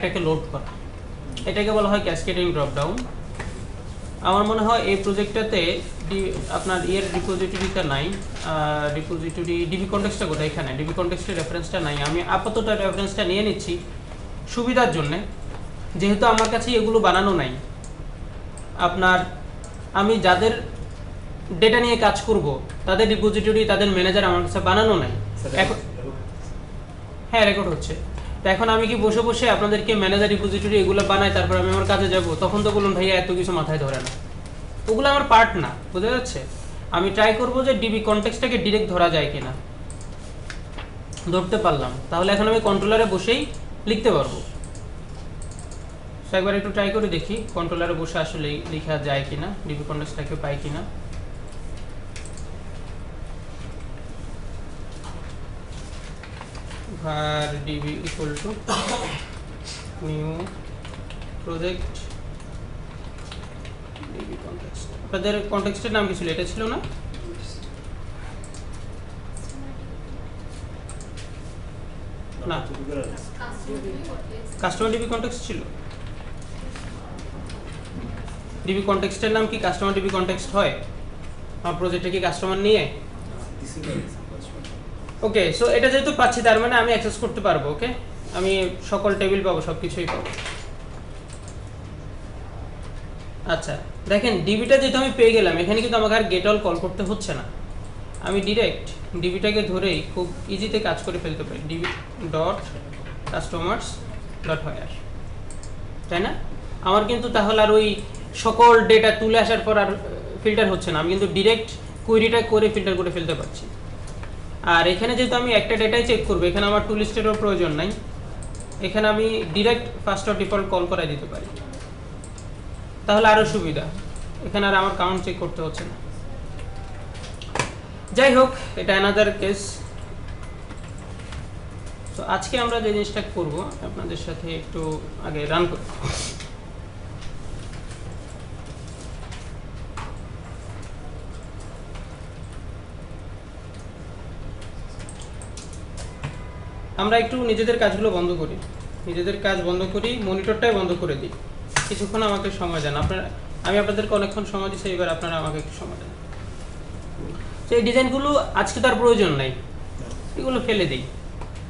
এটাকে লোড করা, এটাকে বলা হয় ক্যাসকেডিং ড্রপ ডাউন। আমার মনে হয় এই প্রজেক্টটাতে আপনার রিপোজিটরিটা নাই, রিপোজিটরি ডিবি কনটেক্সটটা কোথায়, এখানে ডিবি কনটেক্সটের রেফারেন্সটা নাই। আমি আপাতত রেফারেন্সটা নিয়ে নিচ্ছি সুবিধার জন্য, যেহেতু আমার কাছে এগুলো বানানো নাই। আপনার আমি যাদের ডেটা নিয়ে কাজ করব তাদের রিপোজিটরি, তাদের ম্যানেজার আমার কাছে বানানো নাই এখন। হ্যাঁ, রেকর্ড হচ্ছে। তো এখন আমি কি বসে বসে আপনাদেরকে ম্যানেজার রিপোজিটরি এগুলো বানাই, তারপর আমি আমার কাজে যাব, তখন তো বলুন ভাইয়া এত কিছু মাথায় ধরে না, ওগুলো আমার পার্ট না, বুঝতে যাচ্ছে। আমি ট্রাই করব যে ডিবি কনটেক্সটটাকে ডিরেক্ট ধরা যায় কিনা। ধরতে পারলাম, তাহলে এখন আমি কন্ট্রোলারে বসেই লিখতে পারবো। একবার একটু ট্রাই করে দেখি কন্ট্রোলারে বসে আসলে লেখা যায় কিনা, ডিবি কনটেক্সটটাকে পাই কিনা। var db equal to new project db context। আপনাদের কনটেক্সটের নাম কি ছিল? এটা ছিল না? না, কাস্টমার ডিবি কনটেক্সট ছিল। ডিবি কনটেক্সটের নাম কি কাস্টমার ডিবি কনটেক্সট হয়? আমার প্রজেক্টে কি কাস্টমার নিয়ে? ওকে, সো এটা যেহেতু পাচ্ছি তার মানে আমি অ্যাক্সেস করতে পারবো। ওকে, আমি সকল টেবিল পাবো, সব কিছুই পাবো। আচ্ছা দেখেন, ডিবিটা যেহেতু আমি পেয়ে গেলাম, এখানে কিন্তু আমাকে আর গেট অল কল করতে হচ্ছে না। আমি ডিরেক্ট ডিবিটাকে ধরেই খুব ইজিতে কাজ করে ফেলতে পারি। DB dot customers dot hire, তাই না? আমার কিন্তু তাহলে আর ওই সকল ডেটা তুলে আসার পর আর ফিল্টার হচ্ছে না, আমি কিন্তু ডিরেক্ট কোয়েরিটা করে ফিল্টার করে ফেলতে পারছি। আর এখানে যেহেতু আমি একটা ডেটাই চেক করবো, এখানে আমার টু লিস্টেরও প্রয়োজন নাই, এখানে আমি direct first of default call করাই দিতে পারি, তাহলে আরও সুবিধা। এখানে আর আমার কাউন্ট চেক করতে হচ্ছে না। যাই হোক, এটা অ্যানাদার কেস। তো আজকে আমরা যে জিনিসটা করব আপনাদের সাথে একটু আগে রান করব। আমরা একটু নিজেদের কাজগুলো বন্ধ করি, নিজেদের কাজ বন্ধ করি, মনিটরটাই বন্ধ করে দিই। কিছুক্ষণ আমাকে সময় দেন। আমি আপনাদেরকে অনেকক্ষণ সময় দিচ্ছি, এবার আপনারা আমাকে একটু সময় দেন। তো এই ডিজাইনগুলো আজকে তার প্রয়োজন নাই, এগুলো ফেলে দিই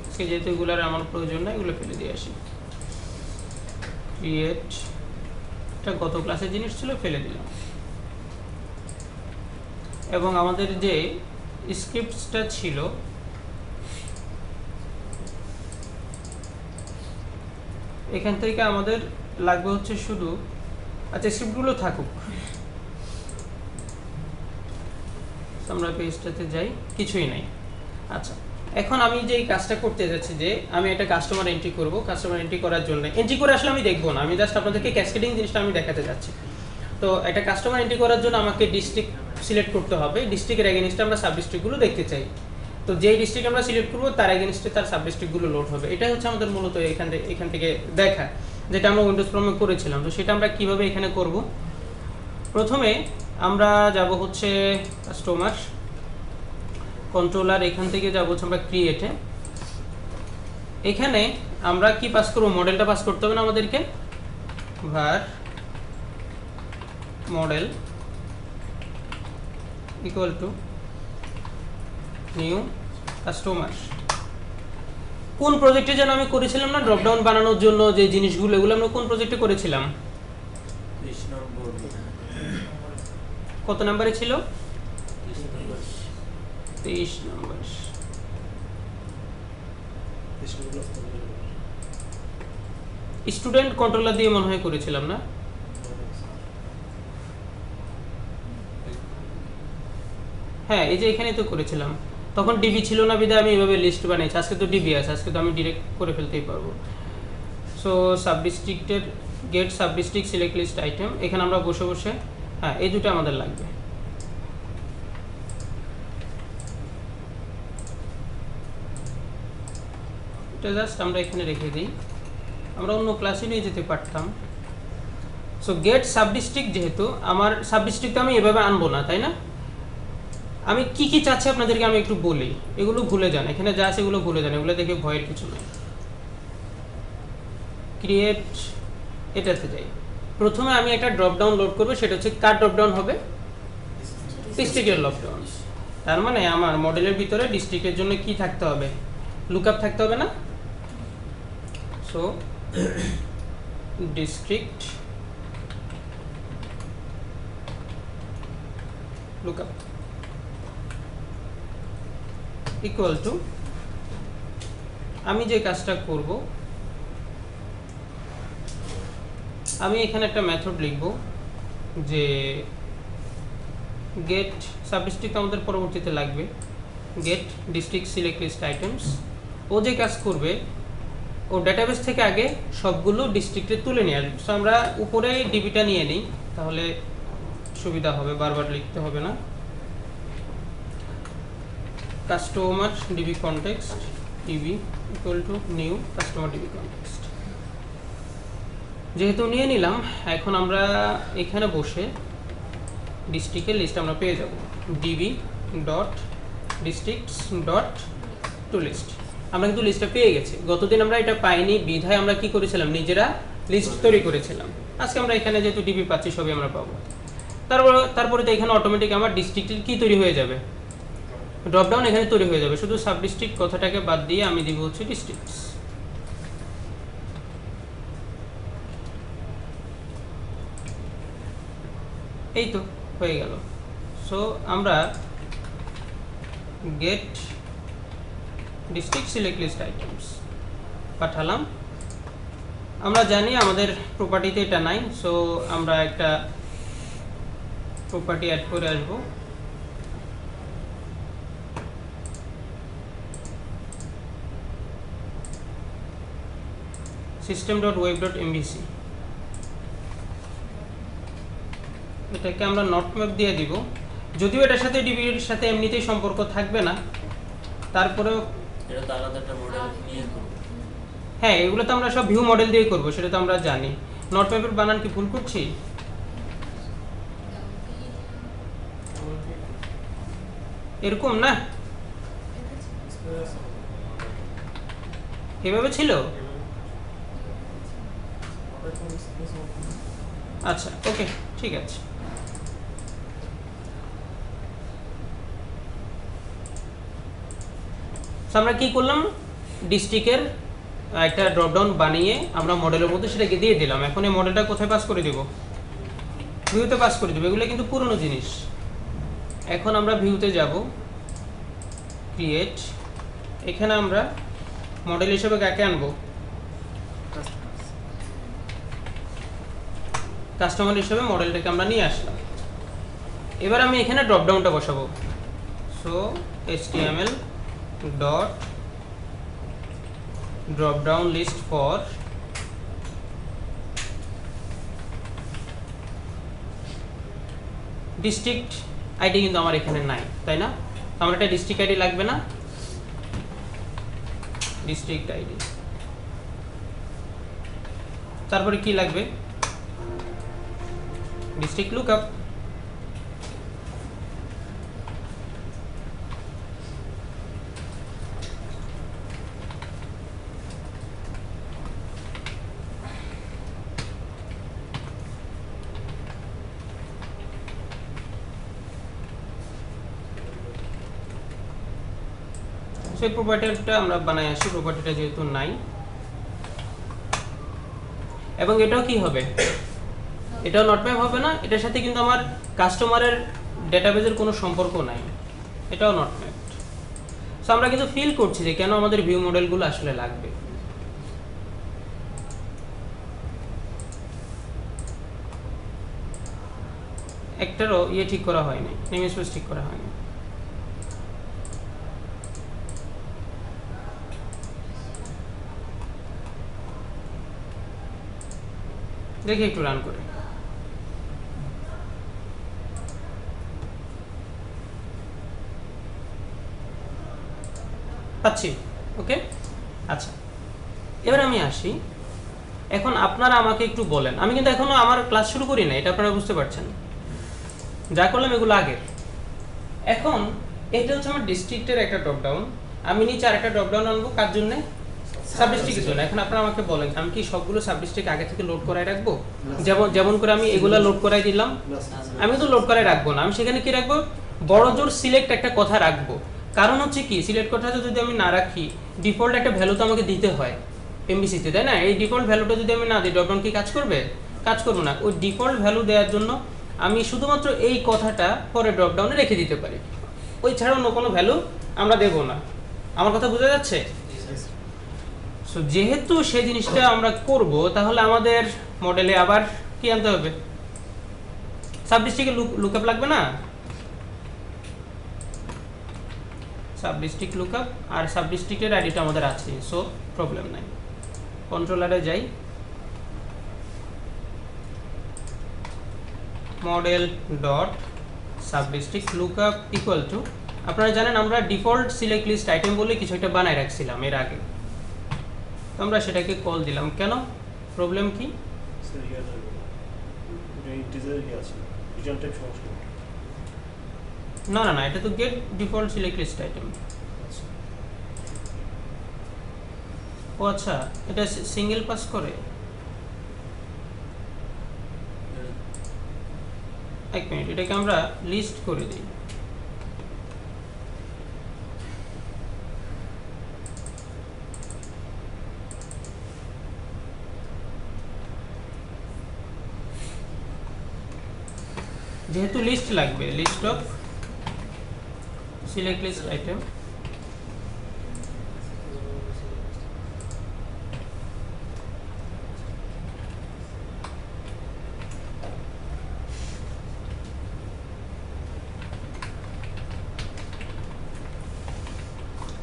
আজকে, যেহেতু এগুলোর আমার প্রয়োজন নাই, এগুলো ফেলে দিয়ে আসি। ক্রিয়েট, এটা গত ক্লাসের জিনিস ছিল, ফেলে দিলাম। এবং আমাদের যে স্ক্রিপ্টসটা ছিল, এখান থেকে আমাদের লাগবে হচ্ছে শুধু, আচ্ছা স্ক্রিপ্টগুলো থাকুক, আমরা পেজটাতে যাই, কিছুই নাই। আচ্ছা, এখন আমি যে কাজটা করতে যাচ্ছি, যে আমি একটা কাস্টমার এন্ট্রি করব। কাস্টমার এন্ট্রি করার জন্য, এন্ট্রি করে আসলে আমি দেখবো না, আমি জাস্ট আপনাদেরকে ক্যাসকেডিং জিনিসটা আমি দেখাতে যাচ্ছি। তো একটা কাস্টমার এন্ট্রি করার জন্য আমাকে ডিস্ট্রিক্ট সিলেক্ট করতে হবে। ডিস্ট্রিক্টের এগেইনস্টে আমরা সাব ডিস্ট্রিক্টগুলো দেখতে চাই। তো যেই ডিস্ট্রিক্ট আমরা সিলেক্ট করবো তার এগেইনস্টে তার সাব ডিস্ট্রিক্টগুলো লোড হবে। এটাই হচ্ছে আমাদের মূলত এখান থেকে দেখা, যেটা আমরা উইন্ডোজ প্রোমে করেছিলাম। তো সেটা আমরা কিভাবে এখানে করব? প্রথমে আমরা যাব হচ্ছে কাস্টমার কন্ট্রোলার, এখান থেকে যাব হচ্ছে আমরা ক্রিয়েটে। এখানে আমরা কি পাস করব? মডেলটা পাস করতে হবে না আমাদেরকে। var model equal to new customer। কোন প্রজেক্টে যেন আমি করেছিলাম না ড্রপ ডাউন বানানোর জন্য যে জিনিসগুলো, এগুলো আমরা কোন প্রজেক্টে করেছিলাম? 20 নম্বর। কত নম্বরে ছিল? 23 নম্বর। স্টুডেন্ট কন্ট্রোলার দিয়ে মনে হয় করেছিলাম না? হ্যাঁ, এই যে এখানে তো করেছিলাম, তখন ডিবি ছিল না বিধায় আমি এভাবে লিস্ট বানিয়েছি। আজকে তো ডিবি আছে, আজকে তো আমি ডিরেক্ট করে ফেলতেই পারবো। সো সাব ডিস্ট্রিক্টের get sub district select list item, এখানে আমরা বসে বসে, হ্যাঁ এই দুটো আমাদের লাগবে। এটা জাস্ট আমরা এখানে রেখে দিই, আমরা অন্য ক্লাসে নিয়ে যেতে পারতাম। সো গেট সাব ডিস্ট্রিক্ট, যেহেতু আমার সাব ডিস্ট্রিক্ট আমি এভাবে আনবো না, তাই না? আমি কি কি চাচ্ছি আপনাদেরকে আমি একটু বলি, এগুলো ভুলে যান, এখানে যা আছে এগুলো ভুলে যান, এগুলো দেখে ভয়ের কিছু নেই। ক্রিয়েট এটাতে যাই। প্রথমে আমি একটা ড্রপ ডাউন লোড করব, সেটা হচ্ছে কার ড্রপ ডাউন হবে, ডিস্ট্রিক্টের ড্রপ ডাউন। তার মানে আমার মডেলের ভিতরে ডিস্ট্রিক্টের জন্য কি থাকতে হবে, লুকআপ থাকতে হবে না। So district lookup equal to, আমি যে কাজটা করব, আমি এখানে একটা মেথড লিখব যে get সাবডিস্ট্রিক্ট আমাদের পরবর্তীতে লাগবে, get district select list items। ও যে কাজ করবে, ও ডেটাবেস থেকে আগে সবগুলো ডিস্ট্রিক্টে তুলে নিয়ে আসবে। সো আমরা উপরে ডিবিটা নিয়ে নিই, তাহলে সুবিধা হবে, বারবার লিখতে হবে না। Customer DB context DB equal to new customer DB context. যেহেতু নিয়ে নিলাম, এখন আমরা এখানে বসে ডিস্ট্রিক্টের লিস্ট আমরা পেয়ে যাব, DB dot districts dot to list. আমরা কিন্তু লিস্টটা পেয়ে গেছি। গতদিন আমরা এটা পাইনি বিধায় আমরা কি করেছিলাম, নিজেরা লিস্ট তৈরি করেছিলাম। আজকে আমরা এখানে যেহেতু ডিবি পাচ্ছি, সবই আমরা পাবো। তারপরে তো এখানে অটোমেটিক আমার ডিস্ট্রিক্টের কি তৈরি হয়ে যাবে, ড্রপডাউন এখানে তৈরি হয়ে যাবে। শুধু সাব ডিস্ট্রিক্ট কথাটাকে বাদ দিয়ে আমি দিব হচ্ছে ডিস্ট্রিক্টস। এই তো হয়ে গেল। সো আমরা get district select list items পাঠালাম। আমরা জানি আমাদের প্রপার্টিতে এটা নাই, সো আমরা একটা প্রপার্টি অ্যাড করে আসবো। system.web.mbc, এটাকে আমরা নট ম্যাপ দিয়ে দিব। যদিও এটার সাথে ডিবির সাথে এমনিতেই সম্পর্ক থাকবে না, তারপরেও এটা তো আলাদা একটা মডেল নিয়ে করব। হ্যাঁ, এগুলো তো আমরা সব ভিউ মডেল দিয়ে করব, সেটা তো আমরা জানি। নট ম্যাপের বানান কি ভুল করছি? এরকম না, এভাবে ছিল। আচ্ছা, ওকে, ঠিক আছে। আমরা কি করলাম, ডিস্ট্রিক্টের একটা ড্রপডাউন বানিয়ে আমরা মডেলের মধ্যে সেটাকে দিয়ে দিলাম। এখন এই মডেলটা কোথায় পাস করে দেব, ভিউতে পাস করে দেবো। এগুলো কিন্তু পুরনো জিনিস। এখন আমরা ভিউতে যাব, ক্রিয়েট, এখানে আমরা মডেল হিসেবে কাকে আনবো, কাস্টমার হিসেবে মডেলটাকে আমরা নিয়ে আসলাম। এবার আমি এখানে ড্রপডাউনটা বসাবো। So html dot dropdown list for district ID, কিন্তু আমার এখানে নাই, তাই না? আমার একটা ডিস্ট্রিক্ট আইডি লাগবে না, ডিস্ট্রিক্ট আইডি। তারপরে কি লাগবে, ডিস্ট্রিক্ট লুকআপ। সেই প্রপার্টিটা আমরা বানাই আসি, প্রপার্টিটা যেহেতু নাই। এবং এটাও কি হবে, এটাও নট ম্যাপ হবে না, এটার সাথে কিন্তু আমার কাস্টমারের ডেটাবেজের কোনো সম্পর্ক নাই, এটাও নট ম্যাপ। সো আমরা কিন্তু ফিল করছি যে কেন আমাদের ভিউ মডেলগুলো আসলে লাগবে। একটারও ইয়ে ঠিক করা হয়নি, নেম স্পেস ঠিক করা হয়নি। দেখি একটু রান করে। পাচ্ছি, ওকে। আচ্ছা, এবার আমি আসি। এখন আপনারা আমাকে একটু বলেন, আমি কিন্তু এখনো আমার ক্লাস শুরু করি না, এটা আপনারা বুঝতে পারছেন। যা করলাম এগুলো আগের। এখন এটা হচ্ছে আমার ডিস্ট্রিক্টের একটা ড্রপডাউন, আমি নিচে আরেকটা ড্রপডাউন আনবো কার জন্য, সাবডিস্ট্রিক্টের জন্য। এখন আপনারা আমাকে বলেন আমি কি সবগুলো সাবডিস্ট্রিক্ট আগে থেকে লোড করাই রাখবো? যেমন করে আমি এগুলা লোড করাই দিলাম, আমি তো লোড করাই রাখবো না। আমি সেখানে কি রাখবো? বড় জোর সিলেক্ট একটা কথা রাখবো। কারণ হচ্ছে কি, সিলেক্ট কথাটা যদি আমি না রাখি, ডিফল্ট একটা ভ্যালু তো আমাকে দিতে হয় এমবিসিতে, তাই না? এই ডিফল্ট ভ্যালুটা যদি আমি না দিই, ড্রপডাউন কি কাজ করবে? কাজ করবে না। ওই ডিফল্ট ভ্যালু দেওয়ার জন্য আমি শুধুমাত্র এই কথাটা পরে ড্রপডাউনে রেখে দিতে পারি, ওই ছাড়া অন্য কোনো ভ্যালু আমরা দেব না। আমার কথা বোঝা যাচ্ছে? সো যেহেতু সেই জিনিসটা আমরা করব, তাহলে আমাদের মডেলে আবার কি আনতে হবে? সাবডিস্ট্রিক্টে লুকআপ লাগবে না? সাবডিস্ট্রিক্ট লুকআপ, আর সাবডিস্ট্রিক্টের আইডিটা আমাদের আছে, সো প্রবলেম নাই। কন্ট্রোলারে যাই, model dot subdistrict lookup equal to, আপনারা জানেন আমরা ডিফল্ট সিলেক্ট লিস্ট আইটেম বলে কিছু একটা বানায় রাখছিলাম এর আগে, তো আমরা সেটাকে কল দিলাম। কেন? প্রবলেম কি? না না না, এটা তো get default select list item. ও আচ্ছা, এটা সিঙ্গেল পাস করে। এক মিনিট, এটাকে আমরা লিস্ট করে দিই। যেহেতু লিস্ট লাগবে, list of select list item,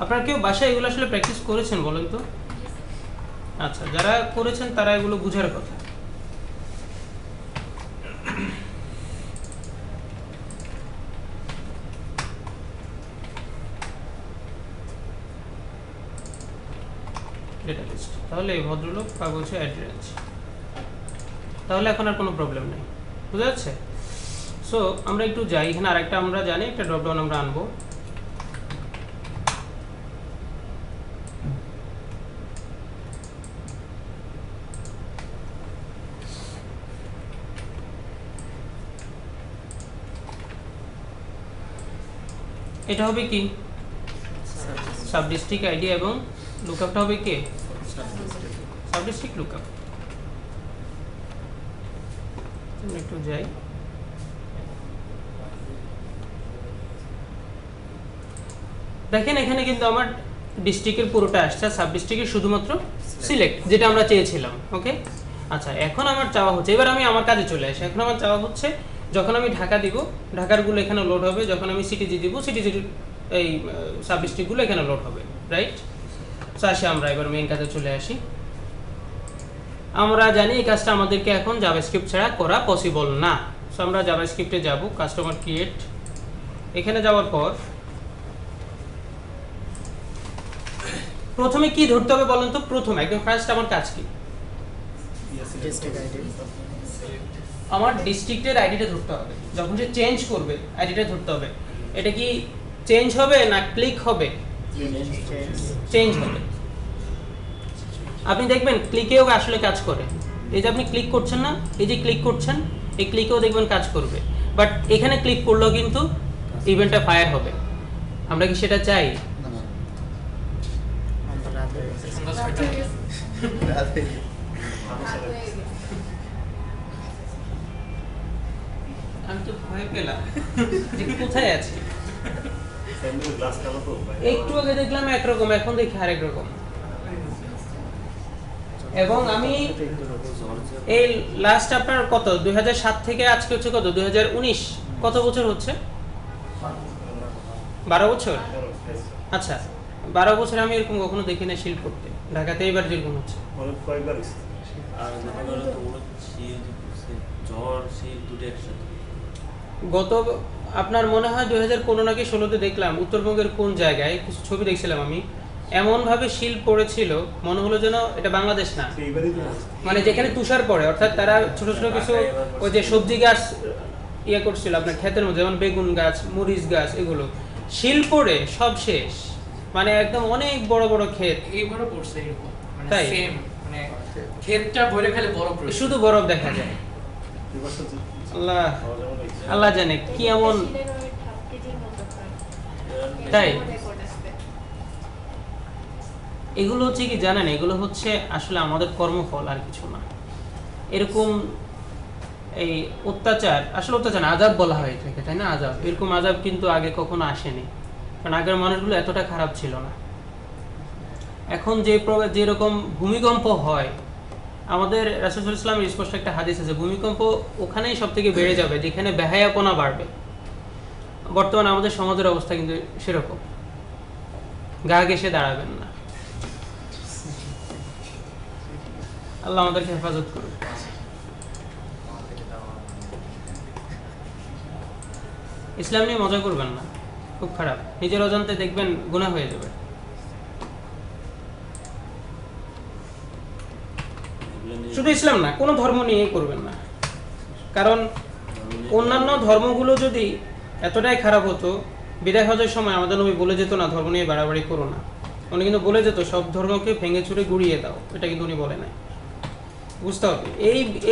আপনারা কেউ বাসায় এগুলো আসলে প্র্যাকটিস করেছেন বলেন তো? আচ্ছা, যারা করেছেন তারা এগুলো বুঝার কথা। ডেটা লিস্ট, তাহলে এই ভদ্রলোক কাগজে অ্যাড্রেস, তাহলে এখন আর কোনো প্রবলেম নেই, বুঝা যাচ্ছে? সো আমরা একটু যাই, এখানে আরেকটা আমরা জানি একটা ড্রপডাউন আমরা আনবো। এটা হবে কি? সাবডিস্ট্রিক্ট আইডি এবং লুকআপটা হবে কি? সাবডিস্ট্রিক্ট লুকআপ। একটু যাই, দেখেন এখানে কিন্তু আমার ডিস্ট্রিক্টের পুরোটা আসছে, সাব ডিস্ট্রিক্টের শুধুমাত্র সিলেক্ট, যেটা আমরা চেয়েছিলাম। ওকে, আচ্ছা এখন আমার চাওয়া হচ্ছে, এবার আমি আমার কাজে চলে আসি। এখন আমার চাওয়া হচ্ছে যখন আমি ঢাকা দিব, ঢাকারগুলো এখানে লোড হবে, যখন আমি সিটিজি দিব, সিটিজির এই সাব ডিস্ট্রিক্টগুলো এখানে লোড হবে, রাইট? সো আসি আমরা এবার মেইন কাজে চলে আসি। আমরা জানি এই কাজটা আমাদেরকে এখন জাভাস্ক্রিপ্ট ছাড়া করা পসিবল না। সো আমরা জাভাস্ক্রিপ্টে যাব, কাস্টমার ক্রিয়েট, এখানে যাওয়ার পর প্রথমে কি ধরতে হবে বলেন তো? প্রথমে একদম ফার্স্ট আমার কাজ কি? আমার ডিস্ট্রিক্টের আইডিটা ধরতে হবে। যখন সে চেঞ্জ করবে আইডিটা ধরতে হবে। এটা কি চেঞ্জ হবে না ক্লিক হবে? চেঞ্জ হবে। আপনি দেখবেন ক্লিকেও আসলে কাজ করে। এই যে আপনি ক্লিক করছেন না, এই যে ক্লিক করছেন, এই ক্লিকেও দেখবেন কাজ করবে। বাট এখানে ক্লিক করলেও কিন্তু ইভেন্টটা ফায়ার হবে। আমরা কি সেটা চাই? আমি তো ভয় পেলাম যে কোথায় আছি। একটু আগে দেখলাম একরকম, এখন দেখি আরেক রকম। এবং আমি এই লাস্ট আপনার কত 2007 থেকে আজকে হচ্ছে কত 2019, কত বছর হচ্ছে? 12 বছর। আচ্ছা, 12 বছর আমি এরকম কখনো দেখি না শিল্প করতে। ঢাকাতে এবার যেরকম হচ্ছে গত আপনার মনে হয় 2015 নাকি 16-তে দেখলাম উত্তরবঙ্গের কোন জায়গায় কিছু ছবি দেখছিলাম আমি, এমন ভাবে শিল্প পড়েছিল মনে হলো যেন এটা বাংলাদেশ না, মানে যেখানে তুষার পড়ে, অর্থাৎ তারা ছোট ছোট কিছু ওই যে সবজি গাছ ইয়ে করছিল আপনার ক্ষেতের মধ্যে, যেমন বেগুন গাছ, মরিচ গাছ, এগুলো শিল পড়ে সব শেষ, মানে একদম অনেক বড় বড় ক্ষেত। এইবারও পড়ছে এরকম তাই সেম মানে ক্ষেতটা ভরে খালি বরফ রয়েছে। শুধু বরফ দেখা যায়। আল্লাহ আল্লাহ জানে কি এমন, তাই এগুলো হচ্ছে কি জানেন, এগুলো হচ্ছে আসলে আমাদের কর্মফল আর কিছু না। এরকম এই অত্যাচার, আসলে অত্যাচার না, আযাব বলা হয় এটাকে, তাই না? আযাব, এরকম আযাব কিন্তু আগে কখনো আসেনি, কারণ আগের মানুষগুলো এতটা খারাপ ছিল না। এখন যেরকম ভূমিকম্প হয়, আমাদের রাসূল সাল্লাল্লাহু আলাইহি ওয়াসাল্লামের স্পষ্ট একটা হাদিস আছে, ভূমিকম্প ওখানেই সব থেকে বেড়ে যাবে যেখানে বেহায়াপনা বাড়বে। বর্তমানে আমাদের সমাজের অবস্থা কিন্তু সেরকম, গা ঘেঁষে দাঁড়াবেন না। আল্লাহ আমাদেরকে হেফাজত করুন। ইসলাম নিয়ে মজা করবেন না, খুব খারাপ, নিজের অজান্তে দেখবেন গুনাহ হয়ে যাবে। শুধু ইসলাম না, কোনো ধর্ম নিয়ে করবেন না, কারণ অন্যান্য ধর্মগুলো যদি এতটাই খারাপ হতো, বিদায় হজের সময় আমাদের নবী বলে যেত না ধর্ম নিয়ে বাড়াবাড়ি করো না, উনি কিন্তু বলে যেত সব ধর্মকে ভেঙে চুরে গুড়িয়ে দাও, এটা কিন্তু উনি বলে নাই। বুঝতে হবে,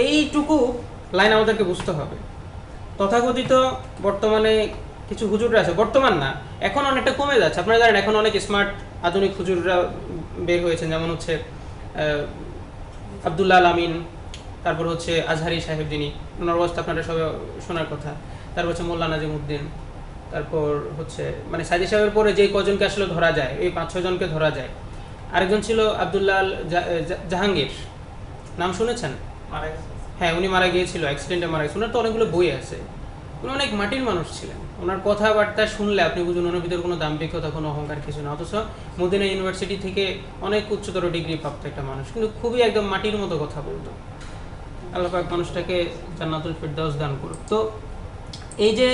এইটুকু লাইন আমাদেরকে বুঝতে হবে। তথাকথিত বর্তমানে কিছু হুজুররা আছে, বর্তমান না, এখন অনেকটা কমে যাচ্ছে। আপনারা জানেন এখন অনেক স্মার্ট আধুনিক হুজুররা বের হয়েছেন, যেমন হচ্ছে আব্দুল্লাহ আল আমিন, তারপর হচ্ছে আজহারি সাহেব, যিনি, ওনার অবস্থা আপনারা সবাই শোনার কথা, তারপর হচ্ছে মোল্লা নাজিমউদ্দিন, তারপর হচ্ছে মানে সাইদি সাহেবের পরে যে কজনকে আসলে ধরা যায়, এই 5-6 জনকে ধরা যায়। আরেকজন ছিল আব্দুল্লাহ জাহাঙ্গীর, নাম শুনেছেন? হ্যাঁ, উনি মারা গিয়েছিল, অ্যাক্সিডেন্টে মারা গেছে। ওনার তো অনেকগুলো বই আছে, উনি অনেক মাটির মানুষ ছিলেন। ওনার কথাবার্তা শুনলে আপনি বুঝুন ওনার ভিতরে কোনো দাম্ভিকতা, কোনো অহংকার কিছু না, অথচ মদিনা ইউনিভার্সিটি থেকে অনেক উচ্চতর ডিগ্রি প্রাপ্ত একটা মানুষ, কিন্তু খুবই একদম মাটির মতো কথা বলতো। আল্লাহ পাক মানুষটাকে জান্নাতুল ফিরদাউস দান করুক। তো এই যে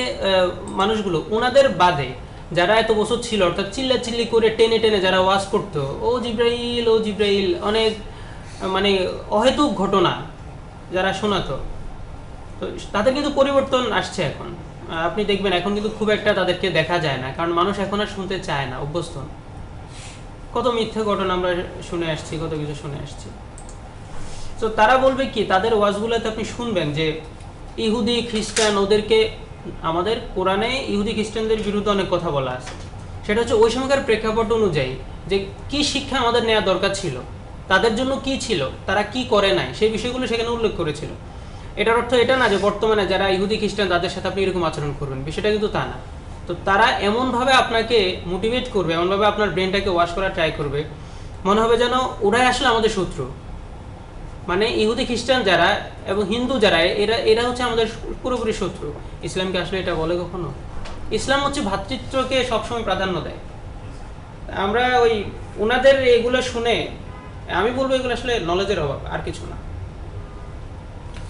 মানুষগুলো, ওনাদের বাদে যারা এত বছর ছিল, অর্থাৎ চিল্লাচিল্লি করে টেনে টেনে যারা ওয়াজ করতো, ও জিব্রাইল ও জিব্রাইল, অনেক মানে অহেতুক ঘটনা যারা শোনাতো, তো তাদের কিন্তু পরিবর্তন আসছে এখন। আপনি দেখবেন এখন কিন্তু খুব একটা তাদেরকে দেখা যায় না, কারণ মানুষ এখন আর শুনতে চায় না, অভ্যস্ত। কত মিথ্যা ঘটনা আমরা শুনে আসছি, কত কিছু শুনে আসছি। তো তারা বলবে কি, তাদের ওয়াজগুলোতে আপনি শুনবেন যে ইহুদি খ্রিস্টান, ওদেরকে আমাদের কোরআনে ইহুদি খ্রিস্টানদের বিরুদ্ধে অনেক কথা বলা আছে। সেটা হচ্ছে ওই সময়কার প্রেক্ষাপট অনুযায়ী যে কি শিক্ষা আমাদের নেওয়া দরকার ছিল, তাদের জন্য কি ছিল, তারা কি করে নাই, সেই বিষয়গুলো সেখানে উল্লেখ করেছিল। এটার অর্থ এটা না যে বর্তমানে যারা ইহুদি খ্রিস্টান তাদের সাথে আপনি এরকম আচরণ করবেন, বিষয়টা কিন্তু তা না। তো তারা এমনভাবে আপনাকে মোটিভেট করবে, এমনভাবে আপনার ব্রেনটাকে ওয়াশ করার ট্রাই করবে, মনে হবে যেন ওরাই আসলে আমাদের শত্রু। মানে ইহুদি খ্রিস্টান যারা এবং হিন্দু যারা, এরা হচ্ছে আমাদের পুরোপুরি শত্রু। ইসলামকে আসলে এটা বলে কখনো? ইসলাম হচ্ছে ভ্রাতৃত্বকে সবসময় প্রাধান্য দেয়। আমরা ওই ওনাদের এগুলো শুনে আমি বলবো এগুলো আসলে নলেজের অভাব, আর কিছু না।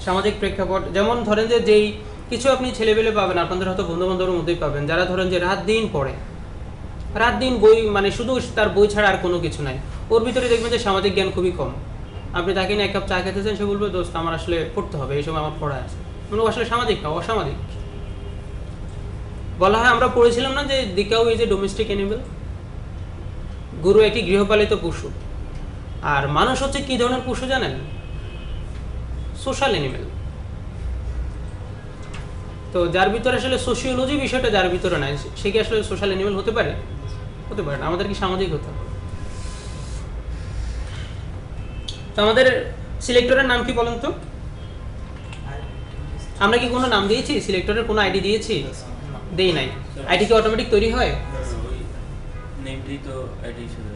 সামাজিক প্রেক্ষাপট, যেমন ধরেন যে যেই কিছু আপনি ছেলেবেলে পাবেন, আপনাদের হয়তো বন্ধু বান্ধবের মধ্যেই পাবেন, যারা ধরেন যে রাত দিন পড়ে, রাত দিন বই, মানে শুধু তার বই ছাড়া আর কোনো কিছু নাই, ওর ভিতরে দেখবেন যে সামাজিক জ্ঞান খুবই কম। আপনি তাকে নিয়ে এক কাপ চা খেতেছেন, সে বলবে দোস্ত আমার আসলে পড়তে হবে, এই সময় আমার পড়া আছে। মানে আসলে সামাজিক না, অসামাজিক। বলা হয়, আমরা পড়েছিলাম না যে the cow is a domestic animal, গরু একটি গৃহপালিত পশু। আর মানুষ হচ্ছে কি ধরনের পশু জানেন? Social animal. তো যার ভিতরে আসলে সোশিওলজি বিষয়টা যার ভিতরে নাই, সে কি আসলে সোশ্যাল অ্যানিমেল হতে পারে? হতে পারে না। আমাদের কি সামাজিক হতে হবে। তো আমাদের সিলেক্টরের নাম কি বলেন তো? আমরা কি কোনো নাম দিয়েছি? সিলেক্টরের কোনো আইডি দিয়েছি? দেই নাই। আইডি কি অটোমেটিক তৈরি হয়? নেমটি তো আইডি হিসেবে,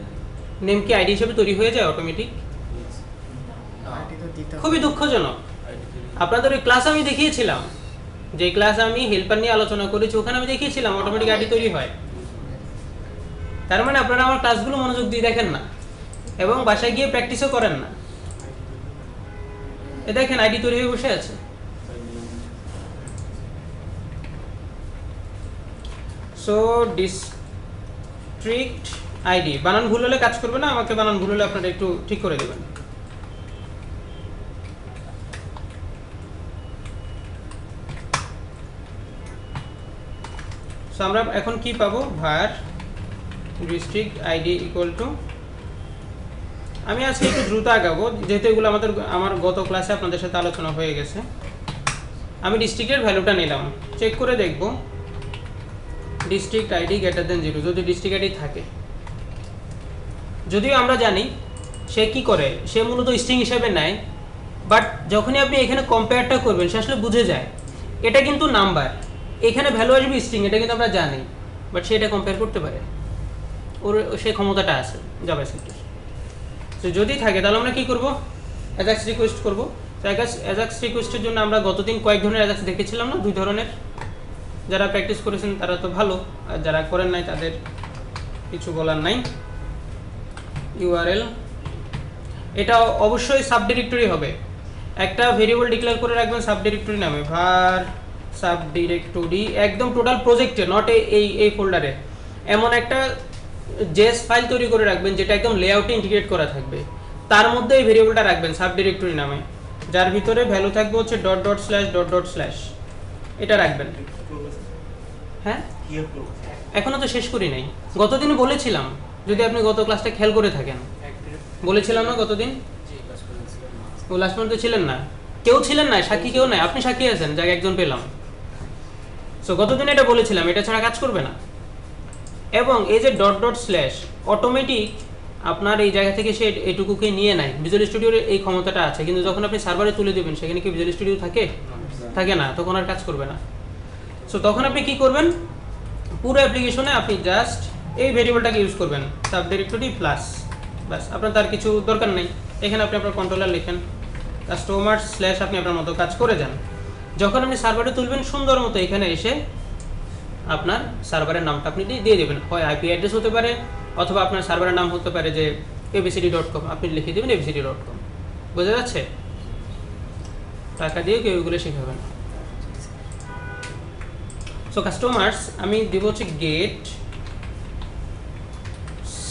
নেম কি আইডি হিসেবে তৈরি হয়ে যায় অটোমেটিক? খুবই দুঃখজনক। আপনাদের ওই ক্লাস আমি দেখিয়েছিলাম, যে ক্লাসে আমি হেল্পার নিয়ে আলোচনা করেছি, ওখানে আমি দেখিয়েছিলাম অটোমেটিক আইডি তৈরি হয়। তার মানে আপনারা আমার ক্লাসগুলো মনোযোগ দিয়ে দেখেন না এবং বাসায় গিয়ে প্র্যাকটিসও করেন না। এ দেখেন আইডি তৈরি হয়ে বসে আছে। সো ডিস্ট্রিক্ট আইডি, বানান ভুল হলে কাজ করবে না, আমাকে বানান ভুল হলে আপনারা একটু ঠিক করে দেবেন। সো আমরা এখন কি পাবো? var district ID equal to আমি আজকে একটু দ্রুত আগাবো যেহেতু এগুলো আমার গত ক্লাসে আপনাদের সাথে আলোচনা হয়ে গেছে। আমি ডিস্ট্রিক্টের ভ্যালুটা নিলাম, চেক করে দেখব ডিস্ট্রিক্ট আইডি গ্রেটার দেন 0, যদি ডিস্ট্রিক্ট আইডি থাকে। যদিও আমরা জানি সে কি করে, সে মূলত স্ট্রিং হিসেবে নেয়, বাট যখনই আপনি এখানে কম্পেয়ারটা করবেন সে আসলে বুঝে যায় এটা কিন্তু নাম্বার, এখানে ভ্যালু আসবে স্ট্রিং, এটা কিন্তু আমরা জানি, বাট সে এটা কম্পেয়ার করতে পারে, ওর সেই ক্ষমতাটা আছে জাভাস্ক্রিপ্টের। তো যদি থাকে তাহলে আমরা কি করব, অ্যাজাক্স রিকোয়েস্ট করব। তো অ্যাজাক্স রিকোয়েস্টের জন্য আমরা গতদিন কয়েক ধরনের অ্যাজাক্স দেখেছিলাম না, 2 ধরনের। যারা প্র্যাকটিস করেছেন তারা তো ভালো, আর যারা করেন নাই তাদের কিছু বলার নাই। ইউআরএল, এটা অবশ্যই সাব ডিরেক্টরি হবে, একটা ভেরিয়েবল ডিক্লেয়ার করে রাখবেন সাব ডিরেক্টরি নামে, var সাব ডিরেক্টরি, একদম টোটাল প্রজেক্টে, নট এই ফোল্ডারে। এমন একটা জেএস ফাইল তৈরি করে রাখবেন যেটা একদম লেআউটে ইন্টিগ্রেট করা থাকবে, তার মধ্যে এই ভেরিয়েবলটা রাখবেন সাব ডিরেক্টরি নামে, যার ভিতরে ভ্যালু থাকবে হচ্ছে dot dot slash dot dot slash, এটা রাখবেন। হ্যাঁ, এখনো তো শেষ করি নাই, গতদিন বলেছিলাম, যদি আপনি গত ক্লাসটা খেয়াল করে থাকেন, বলেছিলাম না গতদিন। ও লাস্ট পর্যন্ত ছিলেন না, কেউ ছিলেন না, সাক্ষী কেউ নাই, আপনি সাক্ষী আছেন, যাকে একজন পেলাম। সো গতদিন এটা বলেছিলাম, এটা ছাড়া কাজ করবে না। এবং এই যে ডট ডট স্ল্যাশ অটোমেটিক আপনার এই জায়গা থেকে সে এটুকুকে নিয়ে নেয়, ভিজুয়াল স্টুডিওর এই ক্ষমতাটা আছে, কিন্তু যখন আপনি সার্ভারে তুলে দেবেন সেখানে কি ভিজুয়াল স্টুডিও থাকে না, তখন আর কাজ করবে না। সো তখন আপনি কি করবেন, পুরো অ্যাপ্লিকেশনে আপনি জাস্ট এই ভেরিয়েবলটাকে ইউজ করবেন, সাব ডিরেক্টরি প্লাস, বাস, আপনার তার কিছু দরকার নেই। এখানে আপনি আপনার কন্ট্রোলার লিখেন, কাস্টমার স্ল্যাশ, আপনি আপনার মতো কাজ করে যান। যখন আপনি সার্ভারে তুলবেন সুন্দর মতো এখানে এসে আপনার সার্ভারের নামটা আপনি দিয়ে দেবেন, হয় আইপি অ্যাড্রেস হতে পারে, অথবা আপনার সার্ভারের নাম হতে পারে যে abcd.com, আপনি লিখে দেবেন abcd.com। বোঝা যাচ্ছে? টাকা দিয়ে কেউ এগুলো শেখাবেন। সো কাস্টমার্স আমি দিব হচ্ছে get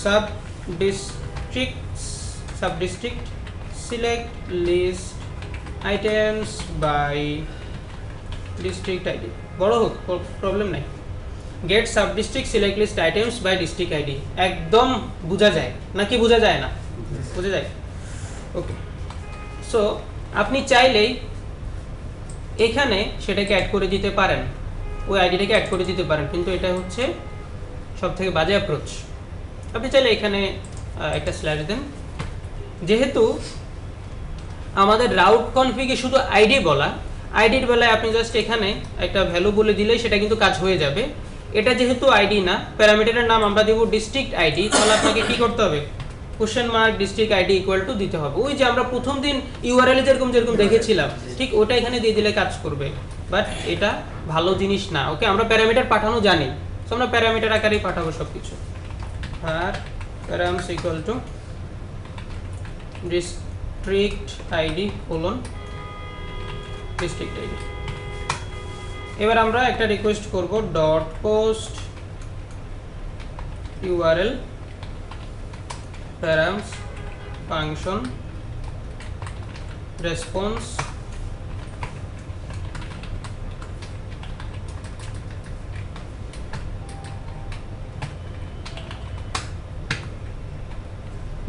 sub district select list items by district ID, বড় হোক প্রবলেম নাই। Get sub district select list items by district ID, একদম বোঝা যায় নাকি বোঝা যায় না? বোঝা যায়, ওকে। সো আপনি চাইলেই এখানে সেটাকে অ্যাড করে দিতে পারেন, ওই আইডিটাকে অ্যাড করে দিতে পারেন, কিন্তু এটা হচ্ছে সব থেকে বাজে অ্যাপ্রোচ। আপনি চাইলে এখানে একটা স্ল্যাশ দেন, যেহেতু আমাদের রাউট কনফিগে শুধু আইডি বলা, আইডির বেলায় আপনি জাস্ট এখানে একটা ভ্যালু বলে দিলেই সেটা কিন্তু কাজ হয়ে যাবে। এটা যেহেতু আইডি না, প্যারামিটারের নাম আমরা দেব ডিস্ট্রিক্ট আইডি, তাহলে আপনাকে কি করতে হবে, question mark district ID equal to দিতে হবে। ওই যে আমরা প্রথম দিন ইউআরএল যেরকম দেখেছিলাম, ঠিক ওটা এখানে দিয়ে দিলে কাজ করবে, বাট এটা ভালো জিনিস না। ওকে, আমরা প্যারামিটার পাঠানো জানি, তো আমরা প্যারামিটার আকারেই পাঠাবো সব কিছু। আর params equal to district ID colon district ID. এবার আমরা একটা রিকোয়েস্ট করব, dot post URL params function response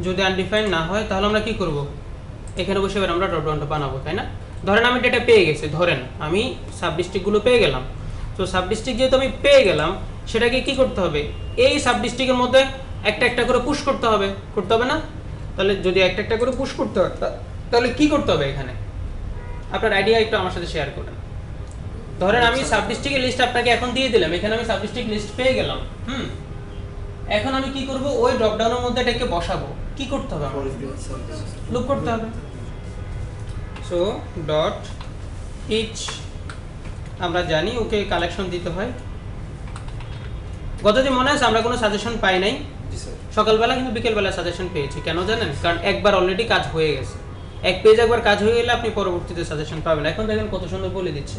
যদি আনডিফাইন্ড না হয় তাহলে আমরা কি করব, এখানে বসে এবার আমরা ডট ডাউনটা বানাবো, তাই না? ধরেন আমি ডেটা পেয়ে গেছি, ধরেন আমি সাব ডিস্ট্রিক্টগুলো পেয়ে গেলাম। তো সাব ডিস্ট্রিক্ট যেহেতু আমি পেয়ে গেলাম, সেটাকে কি করতে হবে, এই সাব ডিস্ট্রিক্টের মধ্যে একটা একটা করে পুশ করতে হবে না? তাহলে যদি একটা একটা করে পুশ করতে হয় তাহলে কি করতে হবে, এখানে আপনার আইডিয়া একটু আমার সাথে শেয়ার করেন। ধরেন আমি সাব ডিস্ট্রিক্টের লিস্ট আপনাকে এখন দিয়ে দিলাম, এখানে আমি সাব ডিস্ট্রিক্ট লিস্ট পেয়ে গেলাম। এখন আমি কি করব, ওই ড্রপ ডাউনের মধ্যে এটাকে বসাবো, কি করতে হবে, লুপ করতে হবে। সো ডট ইচ, আমরা জানি ওকে কালেকশন দিতে হয়। গতদিন মনে আছে আমরা কোনো সাজেশন পাই নাই, সকালবেলা কিন্তু বিকেলবেলা সাজেশন পেয়েছি, কেন জানেন? কারণ একবার অলরেডি কাজ হয়ে গেছে, এক পেজ একবার কাজ হয়ে গেলে আপনি পরবর্তীতে সাজেশন পাবেন। এখন দেখেন কত সুন্দর বলে দিচ্ছে,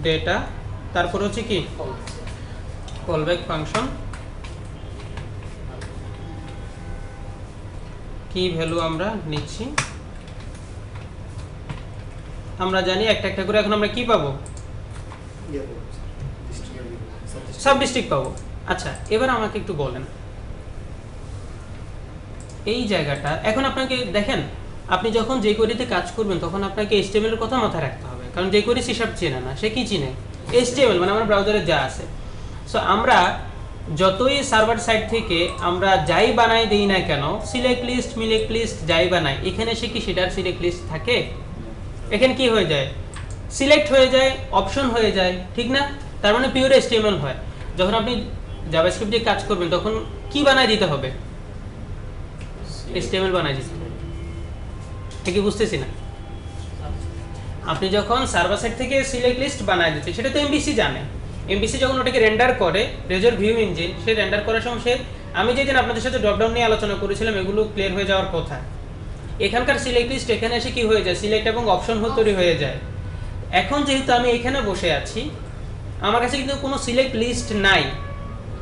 ডেটা, তারপর হচ্ছে কি কলব্যাক ফাংশন, কি ভ্যালু আমরা নিচ্ছি, আমরা জানি একটা একটা করে। এখন আমরা কি পাবো, সাব ডিস্ট্রিক্ট পাবো। আচ্ছা, এবার আমাকে একটু বলেন এই জায়গাটা এখন আপনাকে দেখেন, আপনি যখন যে কোয়েরিতে কাজ করবেন তখন আপনাকে HTML এর কথা মাথায় রাখতে হবে, কারণ যে কোয়েরি C# চেনে না, সে কি চিনে? HTML, মানে আমার ব্রাউজারে যা আছে। সো আমরা যতই সার্ভার সাইড থেকে আমরা যাই বানাই দিই না কেন, সিলেক্ট লিস্ট, মিলেক্ট লিস্ট যাই বানাই, এখানে সে কি সেটার সিলেক্ট লিস্ট থাকে? এখানে কি হয়ে যায়? সিলেক্ট হয়ে যায়, অপশন হয়ে যায়, ঠিক না? তার মানে পিওর HTML হয়। যখন আপনি জাভাস্ক্রিপ্ট দিয়ে কাজ করবেন তখন কি বানাই দিতে হবে? HTML বানাই দিতে হবে। কি বুঝতেছি না? আপনি যখন সার্ভার সাইড থেকে সিলেক্ট লিস্ট বানাই দিতে, সেটা তো MVC জানে। MVC যখন ওটাকে রেন্ডার করে, রেজর ভিউ ইঞ্জিন, সে রেন্ডার করার সময় সে, আমি যেদিন আপনাদের সাথে ড্রপডাউন নিয়ে আলোচনা করেছিলাম, এগুলো ক্লিয়ার হয়ে যাওয়ার কথা। এখানকার সিলেক্ট লিস্ট এখানে এসে কি হয়ে যায়? সিলেক্ট এবং অপশন তৈরি হয়ে যায়। এখন যেহেতু আমি এখানে বসে আছি, আমার কাছে কিন্তু কোনো সিলেক্ট লিস্ট নাই,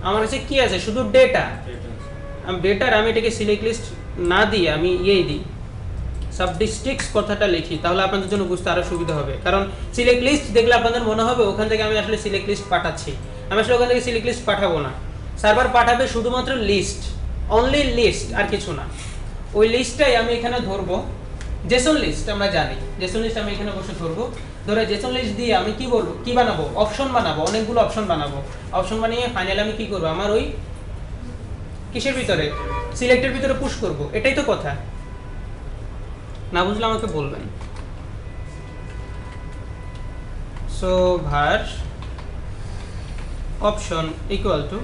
আমার কাছে কি আছে? শুধু ডেটা। আমি বেটার আমি এটাকে সিলেক্ট লিস্ট না দিয়ে আমি দিই, সাব ডিস্ট্রিক্টস কথাটা লিখি, তাহলে আপনাদের জন্য বুঝতে আরো সুবিধা হবে। কারণ সিলেক্ট লিস্ট দেখলে আপনাদের মনে হবে ওখান থেকে আমি আসলে সিলেক্ট লিস্ট পাঠাচ্ছি। আমি আসলে ওখান থেকে সিলেক্ট লিস্ট পাঠাবো না, সার্ভার পাঠাবে শুধুমাত্র লিস্ট, অনলি লিস্ট, আর কিছু না। ওই লিস্টটাই আমি এখানে ধরবো, জেসন লিস্ট আমরা জানি, জেসন লিস্ট আমি এখানে বসে ধরবো, ধরে জেসন লিস্ট দিয়ে আমি কি বলবো, কি বানাবো? অপশন বানাবো, অনেকগুলো অপশন বানাবো। অপশন বানিয়ে ফাইনালি আমি কি করবো? আমার ওই কিসের ভিতরে? সিলেক্টের ভিতরে পুশ করব। এটাই তো কথা। না বুঝলে আমাকে বলবেন। So var option equal to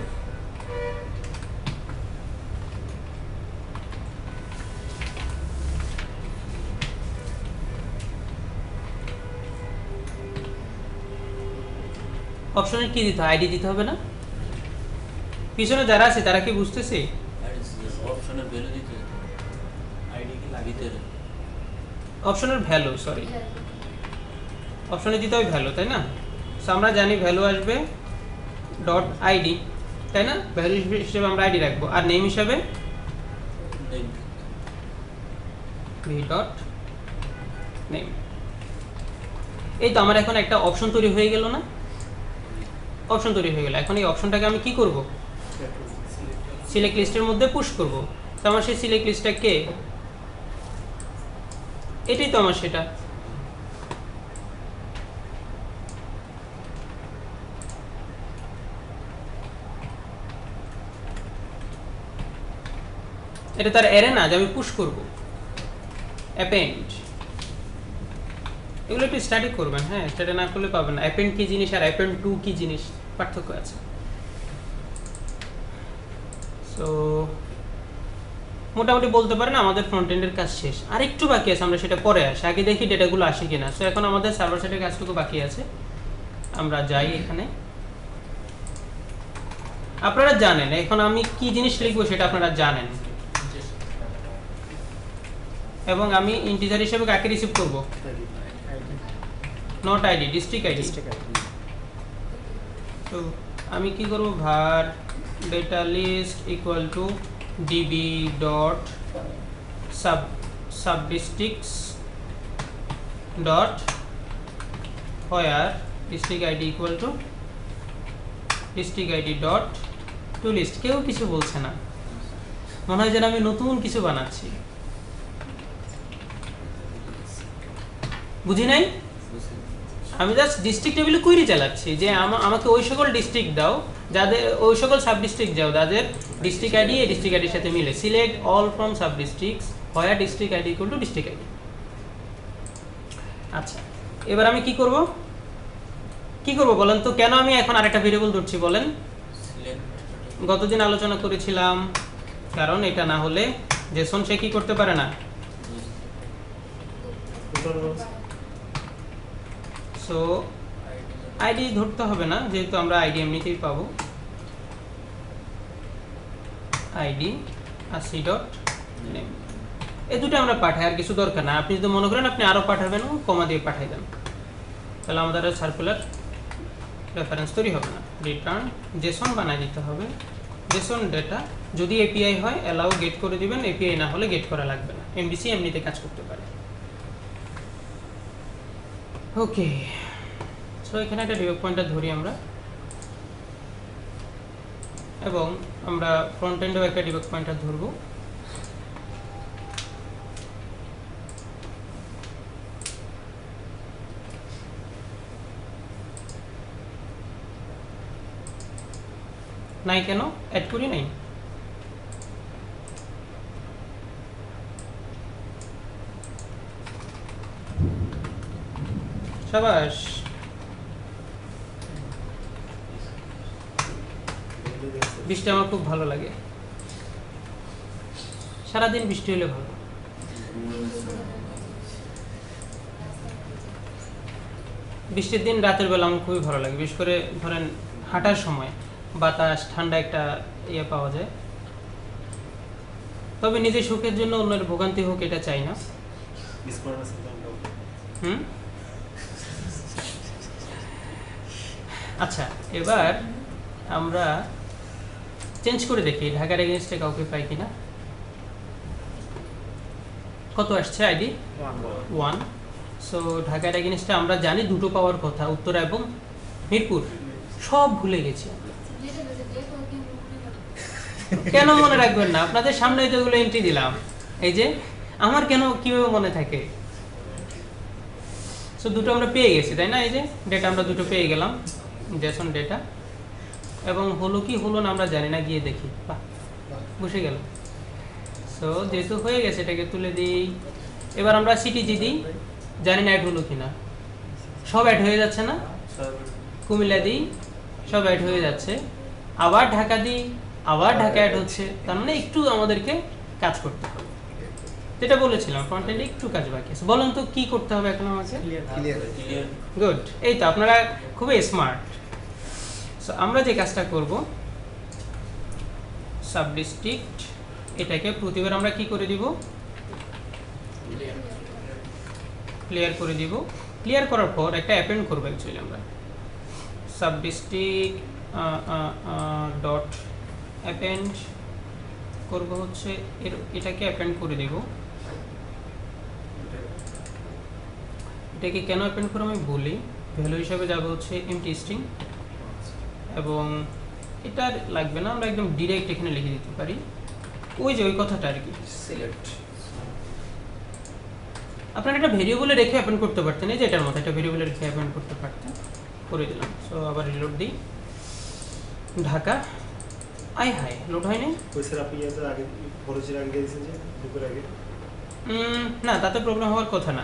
অপশনের কি দিতে হবে? আইডি দিতে হবে না? পিছনে যারা আছে তারা কি বুঝতেছে? অপশনের ভ্যালু দিতে হবে, আইডি কি ভিতরে অপশনের ভ্যালু, সরি, অপশনে দিতে হবে ভ্যালু, তাই না? সো আমরা জানি ভ্যালু আসবে ডট আইডি, তাই না? ভ্যালু হিসেবে আমরা আইডি রাখবো, আর নেম হিসেবে নেম। V dot name. এই তো আমার এখন একটা অপশন তৈরি হয়ে গেল না? অপশন তৈরি হয়ে গেল। এখন এই অপশনটাকে আমি কি করব? সিলেক্ট লিস্টের মধ্যে পুশ করব। তো আমার সেই সিলেক্ট লিস্টটা কে? এটাই তো আমার সেটা। এটা তার অ্যারে না যে আমি পুশ করব। অ্যাপেন্ড, এগুলো একটু স্টাডি করবেন, হ্যাঁ, স্টাডি না করলে পাবেন না। অ্যাপেন্ড কি জিনিস আর অ্যাপেন্ড টু কি জিনিস, পার্থক্য আছে। সো মোটামুটি বলতে পারেন আমাদের ফ্রন্ট এন্ডের কাজ শেষ। আর একটু বাকি আছে, আমরা সেটা পরে আসি, আগে দেখি ডেটাগুলো আসে কিনা। সো এখন আমাদের সার্ভার সাইডের কাজটুকু বাকি আছে। আমরা যাই এখানে, আপনারা জানেন এখন আমি কি জিনিস লিখবো সেটা আপনারা জানেন, এবং আমি ইন্টিজার হিসেবে কাকে রিসিভ করব? Not ID, district ID. তো আমি কি করব? var data list equal to db dot subdistricts dot where district id equal to district id dot to list। কেউ কিছু বলছে না, মনে হয় যেন আমি নতুন কিছু বানাচ্ছি। বুঝি নাই? আমি জাস্ট ডিস্ট্রিক্ট টেবিলে কোয়েরি চালাচ্ছি যে আমাকে ওই সকল ডিস্ট্রিক্ট দাও যাদের, ওই সকল সাব ডিস্ট্রিক্ট দাও যাদের ডিস্ট্রিক্ট আইডি এই ডিস্ট্রিক্ট আইডির সাথে মিলে। Select all from sub districts where district ID equal to district ID. আচ্ছা, এবার আমি কি করব? কি করব বলেন তো? কেন আমি এখন আরেকটা ভেরিয়েবল ধরছি বলেন? গতদিন আলোচনা করেছিলাম, কারণ এটা না হলে জেসন সে কি করতে পারে না। সো আইডি ধরতে হবে না, যেহেতু আমরা আইডি এমনিতেই পাবো। আইডি আর সি ডট নেম, এই দুটো আমরা পাঠাই, আর কিছু দরকার না। আপনি যদি মনে করেন আপনি আরও পাঠাবেন, কমা দিয়ে পাঠাই দেন, তাহলে আমাদের সার্কুলার রেফারেন্স তৈরি হবে না। রিটার্ন জেসন বানাই দিতে হবে, জেসন ডেটা। যদি এপিআই হয় অ্যালাউ গেট করে দিবেন, এপিআই না হলে গেট করা লাগবে না, এমডিসি এমনিতে কাজ করতে পারে। ওকে, সো এখানে একটা ডিবেগ পয়েন্টার ধরি আমরা, এবং আমরা ফ্রন্ট এন্ডেও একটা ডিবেগ পয়েন্টার ধরবো। নাই কেন? অ্যাড করি নাই? সাবাস। বৃষ্টি আমার খুব ভালো লাগে, সারাদিন বৃষ্টি হলে ভালো। বৃষ্টির দিন রাতের বেলা আমার খুবই ভালো লাগে, বিশেষ করে ধরেন হাঁটার সময় বাতাস ঠান্ডা একটা ইয়ে পাওয়া যায়। তবে নিজের সুখের জন্য অন্যের ভোগান্তি হোক এটা চাই না। আচ্ছা, এবার আমরা চেঞ্জ করে দেখি ঢাকার এগেনস্টে কাউকে পাই কিনা। কত আসছে আইডি? 1। সো ঢাকার এগেনস্টে আমরা জানি দুটো পাওয়ার কথা, উত্তরা এবং মিরপুর। সব ভুলে গেছি। কেন মনে রাখবেন না? আপনাদের সামনে যেগুলো এন্ট্রি দিলাম, এই যে আমার কেন কিভাবে মনে থাকে? সো দুটো আমরা পেয়ে গেছি, তাই না? এই যে ডেটা আমরা দুটো পেয়ে গেলাম, জেসন ডেটা। এবং হলো কি হলো না আমরা জানি না, গিয়ে দেখি। বাহ, বসে গেল। সো যেহেতু হয়ে গেছে এটাকে তুলে দিই। এবার আমরা সিটিজি দিই, জানি না অ্যাড হলো কিনা। সব অ্যাড হয়ে যাচ্ছে না? কুমিল্লা দিই, সব অ্যাড হয়ে যাচ্ছে। আবার ঢাকা দিই, আবার ঢাকা অ্যাড হচ্ছে। তার মানে একটু আমাদেরকে কাজ করতে হবে, যেটা বলেছিলাম ফ্রন্ট এন্ডে একটু কাজ বাকি আছে। বলেন তো কি করতে হবে এখন আমাকে? গুড, এই তো আপনারা খুবই স্মার্ট। সো আমরা যে কাজটা করব, সাব ডিস্ট্রিক্ট এটাকে প্রতিবার আমরা কি করে দিব? ক্লিয়ার করে দিব। ক্লিয়ার করার পর একটা অ্যাপেন্ড করব। অ্যাকচুয়ালি আমরা সাব ডিস্ট্রিক্ট ডট অ্যাপেন্ড করব হচ্ছে এটাকে অ্যাপেন্ড করে দেব। এটাকে কেন অ্যাপেন্ড করে আমি বলি, ভ্যালু হিসাবে যাবে হচ্ছে এমটি স্ট্রিং, এবং এটা লাগবে না, আমরা একদম ডিরেক্ট এখানে লিখে দিতে পারি ওই যে ওই কথাটা আর কি, সিলেক্ট। আপনারা একটা ভেরিয়েবলে রেখে অ্যাপেন্ড করতে পারতেন, এই যে এটার মতো একটা ভেরিয়েবলে রেখে অ্যাপেন্ড করতে পারতেন, করে দিলাম। সো আবার রিলোড দিই, ঢাকা আই হাই লোড হয়নি। ওই স্যার আপনি এর আগে পরিচয় আগে দিয়েছেন যে দুপুর আগে, না তাতে প্রবলেম হওয়ার কথা না।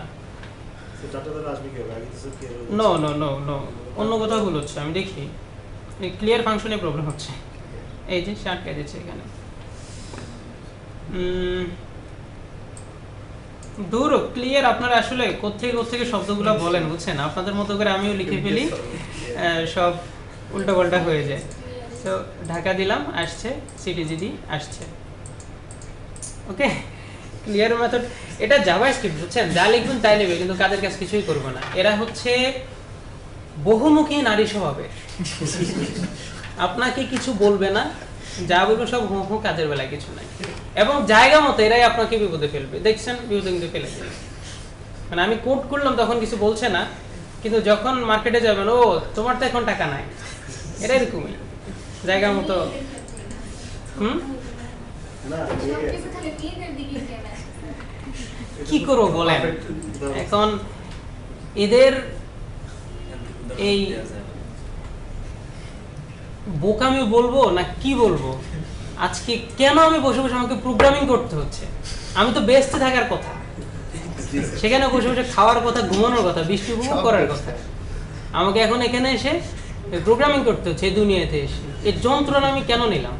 সেটাটা তো আসবে কি হবে আগে তো কি নো নো নো নো, অন্য কথা ভুল হচ্ছে। আমি দেখি এই ক্লিয়ার ফাংশনে প্রবলেম হচ্ছে, এই যে শার্ট কাজেছে এখানে। দূর ক্লিয়ার, আপনারা আসলে কোত্থেকে শব্দগুলো বলেন বুঝছেন, আপনাদের মতো করে আমিও লিখে ফেলি, সব উল্টাপাল্টা হয়ে যায়। তো ঢাকা দিলাম, আসছে, সিটিজিডি আসছে। ওকে, ক্লিয়ার মেথড। এটা জাভাস্ক্রিপ্ট বুঝছেন, যা লিখবেন তাই নেবে, কিন্তু কাজের কাজ কিছুই করবে না। এরা হচ্ছে বহুমুখী নারী স্বভাবের। আপনাকে কিছু বলবে না, যা বলবে সব হু হু, কাজের বেলায় কিছু নাই। এবং জায়গা মতো এরাই আপনাকে বিপদে ফেলবে। দেখছেন, বিপদে কিন্তু ফেলে দিল। মানে আমি কোড করলাম তখন কিছু বলছে না, কিন্তু যখন মার্কেটে যাবেন, ও তোমার তো এখন টাকা নাই, এটা এরকমই জায়গা মতো। কি করবো বলেন এখন? এদের এই বোকামি বলবো না কি বলবো, আজকে কেন আমি বসে বসে আমাকে প্রোগ্রামিং করতে হচ্ছে? আমি তো বেস্টে থাকার কথা, সেখানে বসে বসে খাওয়ার কথা, ঘুমানোর কথা, বৃষ্টি উপভোগ করার কথা। আমাকে এখন এখানে এসে প্রোগ্রামিং করতে হচ্ছে, এই দুনিয়াতে এসে। এর যন্ত্রণা আমি কেন নিলাম?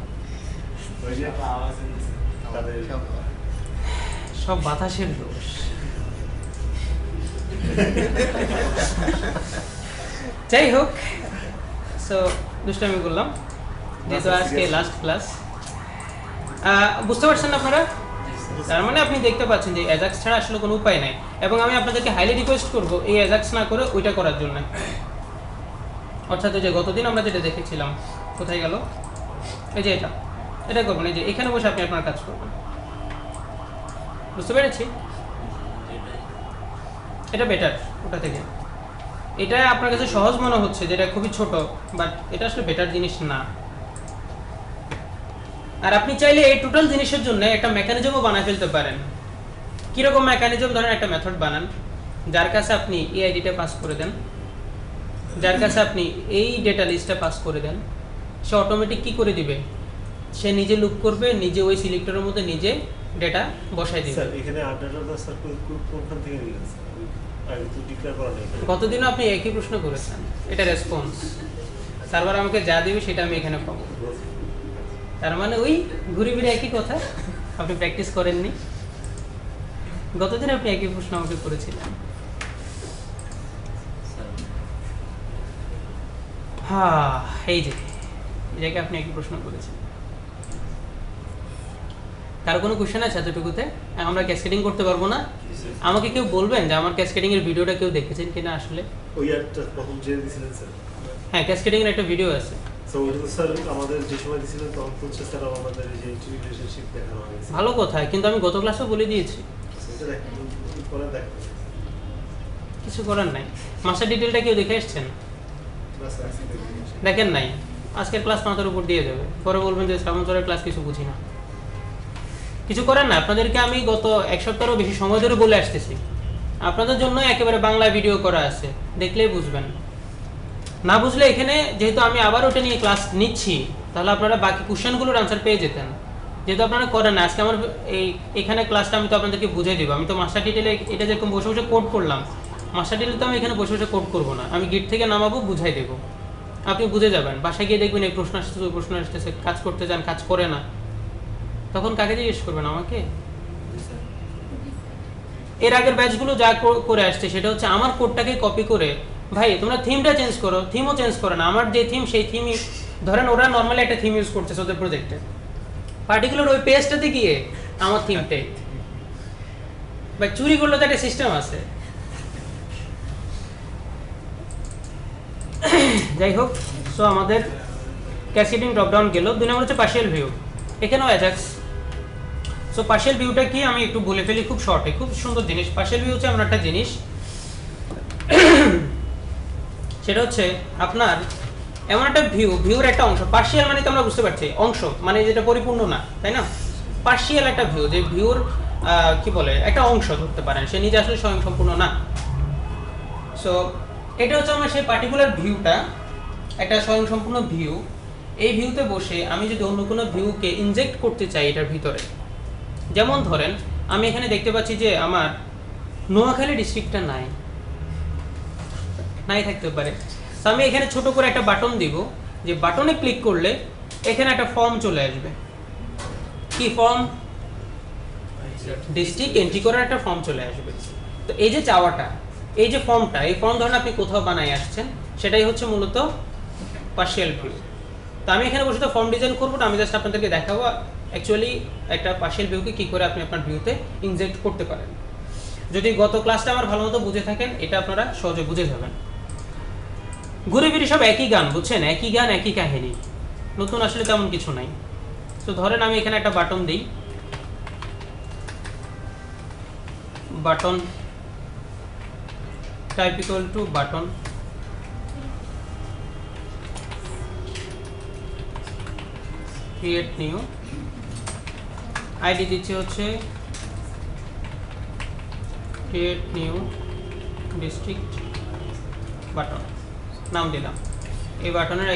সব বাতাসের দোষ। যাই হোক, সো দুষ্টামি করলাম, যেহেতু আজকে লাস্ট ক্লাস। বুঝতে পারছেন আপনারা? তার মানে আপনি দেখতে পাচ্ছেন যে অ্যাজাক্স ছাড়া আসলে কোনো উপায় নাই। এবং আমি আপনাদেরকে হাইলি রিকোয়েস্ট করবো এই অ্যাজাক্স না করে ওইটা করার জন্য। অর্থাৎ যে গতদিন আমরা যেটা দেখেছিলাম, কোথায় গেল, এই যে এটা করবেন, এই যে এখানে বসে আপনি আপনার কাজ করবেন। বুঝতে পেরেছি? এটা বেটার ওটা থেকে। এটা আপনার কাছে সহজ মনে হচ্ছে, যেটা খুবই ছোট, বাট এটা আসলে বেটার জিনিস না। আর আপনি চাইলে এই টোটাল জিনিসের জন্য একটা মেকানিজমও বানায় ফেলতে পারেন। কিরকম মেকানিজম? ধরেন একটা মেথড বানান, যার কাছে আপনি এই আইডিটা পাস করে দেন, যার কাছে আপনি এই ডেটা লিস্টটা পাস করে দেন, সে অটোমেটিক কি করে দিবে, সে নিজে লুক করবে, নিজে ওই সিলেক্টরের মধ্যে নিজে ডেটা বসাই দিবে। স্যার এখানে আপডেটটা স্যার কোনখান থেকে নিলেন স্যার? আগে তো ডিক্লেয়ার করা নেই। গতদিন আপনি একই প্রশ্ন করেছেন, এটা রেসপন্স। সার্ভার আমাকে যা দিবে সেটা আমি এখানে পাবো। তার মানে ওই ঘুরে ফিরে একই কথা, আপনি প্র্যাকটিস করেননি। গতদিন আপনি একই প্রশ্ন আমাকে করেছিলেন। হ্যাঁ, এই যে এই জায়গায় আপনি একই প্রশ্ন করেছেন। কারো কোনো কোশ্চেন আছে এতটুকুতে? আমরা ক্যাসকেডিং করতে পারবো না? আমাকে কেউ বলবেন যে আমার ক্যাসকেডিং এর ভিডিওটা কেউ দেখেছেন কিনা আসলে? ওই একটা প্রথম যে দিছিলেন স্যার। হ্যাঁ, ক্যাসকেডিং এর একটা ভিডিও আছে। সো ওটা তো স্যার আমাদের যে সময় দিছিলেন তখন তো স্যার আমাদের এই যে রিলেশনশিপ দেখানো হয়েছে। ভালো কথা, কিন্তু আমি গত ক্লাসেও বলে দিয়েছি, সেটা দেখেন পরে দেখেন। কিছু করার নাই। মাস্টার ডিটেলটা কেউ দেখে এসছেন? না স্যার আজকে দেখেন। দেখেন নাই? আজকের ক্লাস মাথার উপর দিয়ে যাবে, পরে বলবেন যে শ্রাবণ স্যারের ক্লাস কিছু বুঝি না। কিছু করার না, আপনাদেরকে আমি গত এক সপ্তাহেরও বেশি সময় ধরে বলে আসতেছি, আপনাদের জন্য একেবারে বাংলা ভিডিও করা আছে, দেখলেই বুঝবেন। না বুঝলে এখানে যেহেতু আমি আবার ওটা নিয়ে ক্লাস নিচ্ছি, তাহলে আপনারা বাকি কোশ্চেনগুলোর আনসার পেয়ে যেতেন। যেহেতু আপনারা করেন না, আজকে আমার এখানে ক্লাসটা আমি তো আপনাদেরকে বুঝিয়ে দেবো। আমি তো মাস্টার ডিটেলে এটা যেরকম বসে বসে কোড করলাম, মাস্টার ডিটেল তো আমি এখানে বসে বসে কোড করবো না, আমি গিট থেকে নামাবো, বুঝাই দেবো, আপনি বুঝে যাবেন। বাসায় গিয়ে দেখবেন এই প্রশ্ন আসতেছে, ওই প্রশ্ন আসতেছে, কাজ করতে যান, কাজ করে না, তখন কাকে জিজ্ঞেস করবেন? আমাকে? এর আগের ব্যাচগুলো যা করে আসছে সেটা হচ্ছে আমার কোডটাকে কপি করে, ভাই তোমরা থিমটা চেঞ্জ করো, থিমও চেঞ্জ করো না, আমার যে থিম সেই থিমই ধরেন, ওরা নর্মালি একটা থিম ইউজ করতেছে ওদের প্রজেক্টে, পার্টিকুলার ওই পেজটাতে গিয়ে আমার থিমটাই, ভাই চুরি করলে তো একটা সিস্টেম আছে। যাই হোক, সো আমাদের ক্যাসকেডিং ড্রপডাউন গেল। 2 নম্বর হচ্ছে পার্শিয়াল ভিউ, এখানেও অ্যাজাক্স। সো পার্শিয়াল ভিউটা কি আমি একটু বলে ফেলি খুব শর্টে, খুব সুন্দর জিনিস। পার্শিয়াল ভিউ হচ্ছে এমন একটা জিনিস, সেটা হচ্ছে আপনার এমন একটা ভিউর একটা অংশ। পার্শিয়াল মানে তো আমরা বুঝতে পারছি অংশ, মানে যেটা পরিপূর্ণ না, তাই না? পার্শিয়াল একটা ভিউ, যে ভিউর কি বলে একটা অংশ ধরতে পারেন, সে নিজে আসলে স্বয়ং সম্পূর্ণ না। সো এটা হচ্ছে আমার সেই পার্টিকুলার ভিউটা, একটা স্বয়ং সম্পূর্ণ ভিউ। এই ভিউতে বসে আমি যদি অন্য কোনো ভিউকে ইনজেক্ট করতে চাই এটার ভিতরে, যেমন ধরেন আমি এখানে দেখতে পাচ্ছি যে আমার নোয়াখালী ডিস্ট্রিক্টটা নাই থাকতে পারে। তো আমি এখানে ছোট করে একটা বাটন দিব, যে বাটনে ক্লিক করলে এখানে একটা ফর্ম চলে আসবে। কি ফর্ম? ডিস্ট্রিক্ট এন্ট্রি করার একটা ফর্ম চলে আসবে। তো এই যে চাওয়াটা, এই যে ফর্মটা, এই ফর্ম ধরেন আপনি কোথাও বানাই আসছেন, সেটাই হচ্ছে মূলত পার্শিয়াল ভিউ। তো আমি এখানে বসে তো ফর্ম ডিজাইন করবো না, আমি জাস্ট আপনাদেরকে দেখাবো অ্যাকচুয়ালি একটা পার্শিয়াল ভিউকে কী করে আপনি আপনার ভিউতে ইনজেক্ট করতে পারেন। যদি গত ক্লাসটা আমার ভালো মতো বুঝে থাকেন, এটা আপনারা সহজে বুঝে যাবেন। ঘুরে ফিরে সব একই গান, বুঝছেন? একই গান, একই কাহিনী, নতুন আসলে তেমন কিছু নাই। তো ধরেন আমি এখানে একটা বাটন দিই, button type equal to button, create new, ID দিচ্ছি হচ্ছে ক্রিয়েট নিউ ডিস্ট্রিক্ট বাটন, নাম দিলাম। এই বাটনের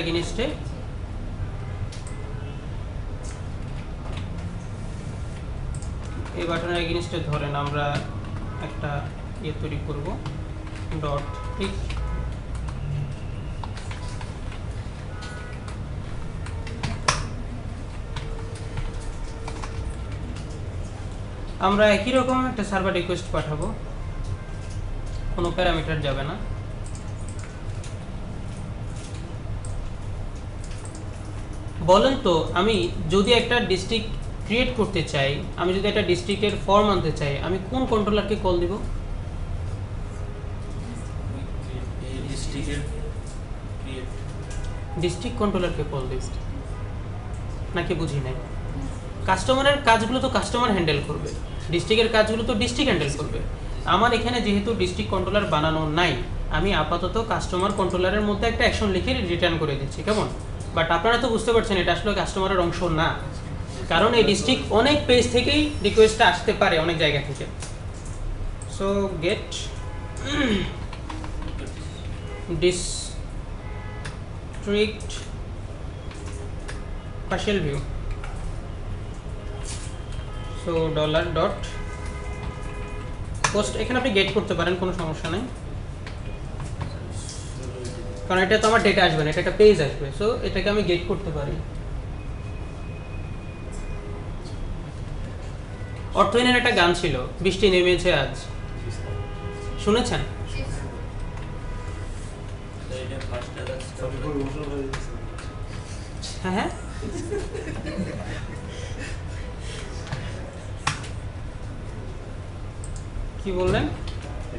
এগেইনস্টে ধরেন আমরা একটা ইয়ে তৈরি করব, ডট ঠিক। আমরা একই রকম একটা সার্ভার রিকোয়েস্ট পাঠাবো, কোনো প্যারামিটার যাবে না। বলেন তো আমি যদি একটা ডিস্ট্রিক্ট ক্রিয়েট করতে চাই, আমি যদি একটা ডিস্ট্রিক্টের ফর্ম আনতে চাই, আমি কোন কন্ট্রোলারকে কল দিব? ডিস্ট্রিক্ট কন্ট্রোলারকে কল দিব, নাকি বুঝি নাই? কাস্টমারের কাজগুলো তো কাস্টমার হ্যান্ডেল করবে, ডিস্ট্রিক্টের কাজগুলো তো ডিস্ট্রিক্ট হ্যান্ডেল করবে। আমার এখানে যেহেতু ডিস্ট্রিক্ট কন্ট্রোলার বানানো নাই, আমি আপাতত কাস্টমার কন্ট্রোলারের মধ্যে একটা অ্যাকশন লিখে রিটার্ন করে দিচ্ছি, কেমন? বাট আপনারা তো বুঝতে পারছেন এটা আসলে কাস্টমারের অংশ না, কারণ এই ডিস্ট্রিক্ট অনেক পেজ থেকেই রিকোয়েস্টটা আসতে পারে, অনেক জায়গা থেকে। So get district partial view. So dollar dot post এখানে আপনি গেট করতে পারেন, কোনো সমস্যা নেই, কারণ এটা তো আমার ডেটা আসবে না, এটা একটা পেজ আসবে। সো এটাকে আমি গেট করতে পারি। অর্থহীনের একটা গান ছিল, বৃষ্টি নেমেছে আজ, শুনেছেন? তো এটা ফার্স্ট সবই পুরো ঘোষণা হয়ে গেছে। হ্যাঁ হ্যাঁ, কি বললেন?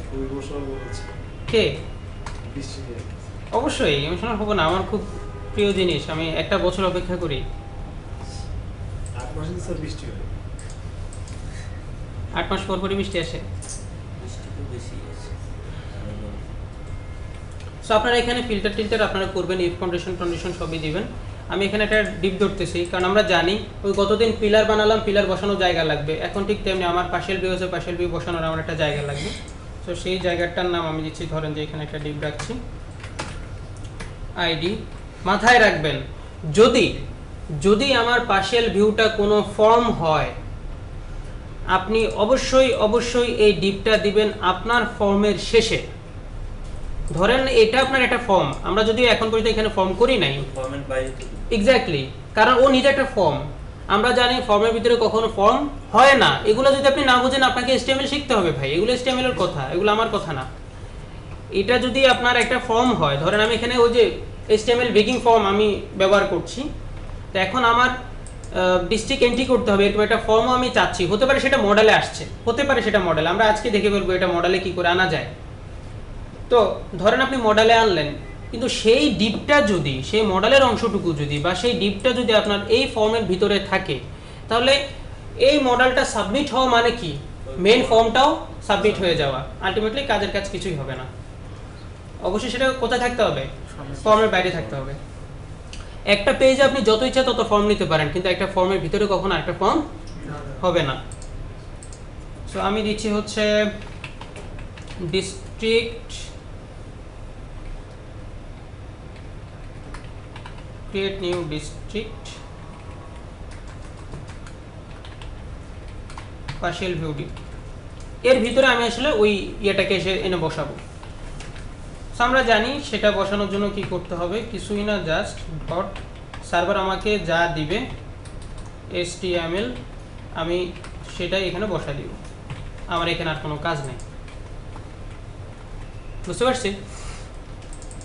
পুরো ঘোষণা বলেছে কে? বৃষ্টি নিয়ে। অবশ্যই ইমোশনাল হবো না, আমার খুব প্রিয় জিনিস, আমি একটা বছর অপেক্ষা করি। 8 মাসে স্যার বৃষ্টি হয়। 8 মাস পর পরই বৃষ্টি আসে। বৃষ্টি তো বেশি আছে। সো আপনারা এখানে ফিল্টার টিল্টার আপনারা করবেন, ইফ কন্ডিশন সবই দিবেন। আমি এখানে একটা ডিপ ধরতেছি, কারণ আমরা জানি ওই গতদিন পিলার বানালাম, পিলার বসানোর জায়গা লাগবে, এখন ঠিক তেমনি আমার পার্শিয়াল ভিউ আছে, পার্শিয়াল ভিউ বসানোর আমার একটা জায়গা লাগবে। সো সেই জায়গাটার নাম আমি দিচ্ছি, ধরেন যে এখানে একটা ডিপ রাখছি, আইডি। মাথায় রাখবেন, যদি আমার পার্শিয়াল ভিউটা কোনো ফর্ম হয়, আপনি অবশ্যই এই ডিপটা দিবেন আপনার ফর্মের শেষে। ধরেন এটা আপনার একটা ফর্ম, আমরা যদিও এখন পর্যন্ত এখানে ফর্ম করি নাই, ফরম্যাট বাইরে তো এক্স্যাক্টলি, কারণ ও নিজে একটা ফর্ম। আমরা জানি ফর্মের ভিতরে কখনো ফর্ম হয় না। এগুলো যদি আপনি না বুঝেন, আপনাকে HTML শিখতে হবে ভাই, এগুলো HTML এর কথা, এগুলো আমার কথা না। এটা যদি আপনার একটা ফর্ম হয়, ধরেন আমি এখানে ওই যে HTML বেকিং ফর্ম আমি ব্যবহার করছি, তো এখন আমার ডিস্ট্রিক্ট এন্ট্রি করতে হবে, এরকম একটা ফর্মও আমি চাচ্ছি, হতে পারে সেটা মডেলে আসছে, হতে পারে সেটা মডেল, আমরা আজকে দেখে বলবো এটা মডেলে কি করে আনা যায়। তো ধরেন আপনি মডেলে আনলেন, কিন্তু সেই ডিপটা যদি, সেই মডেলের অংশটুকু যদি, বা সেই ডিপটা যদি আপনার এই ফর্মের ভিতরে থাকে, তাহলে এই মডেলটা সাবমিট হওয়া মানে কি, মেইন ফর্মটাও সাবমিট হয়ে যাওয়া, আলটিমেটলি কাজের কাজ কিছুই হবে না। অবশ্যই সেটা কোথায় থাকতে হবে, ফর্মের বাইরে থাকতে হবে। একটা পেজে আপনি যত ইচ্ছা তত ফর্ম নিতে পারেন, কিন্তু একটা ফর্মের ভিতরে কখনো একটা ফর্ম হবে না। সো আমি দিচ্ছি হচ্ছে district, create new district, partial view dip, এর ভিতরে আমি আসলে ওই ইয়েটাকে এসে এনে বসাবো। সো আমরা জানি সেটা বসানোর জন্য কি করতে হবে, কিছুই না, জাস্ট ডট সার্ভার আমাকে যা দিবে HTML আমি সেটাই এখানে বসা দিব, আমার এখানে আর কোনো কাজ নেই। বুঝতে পারছি?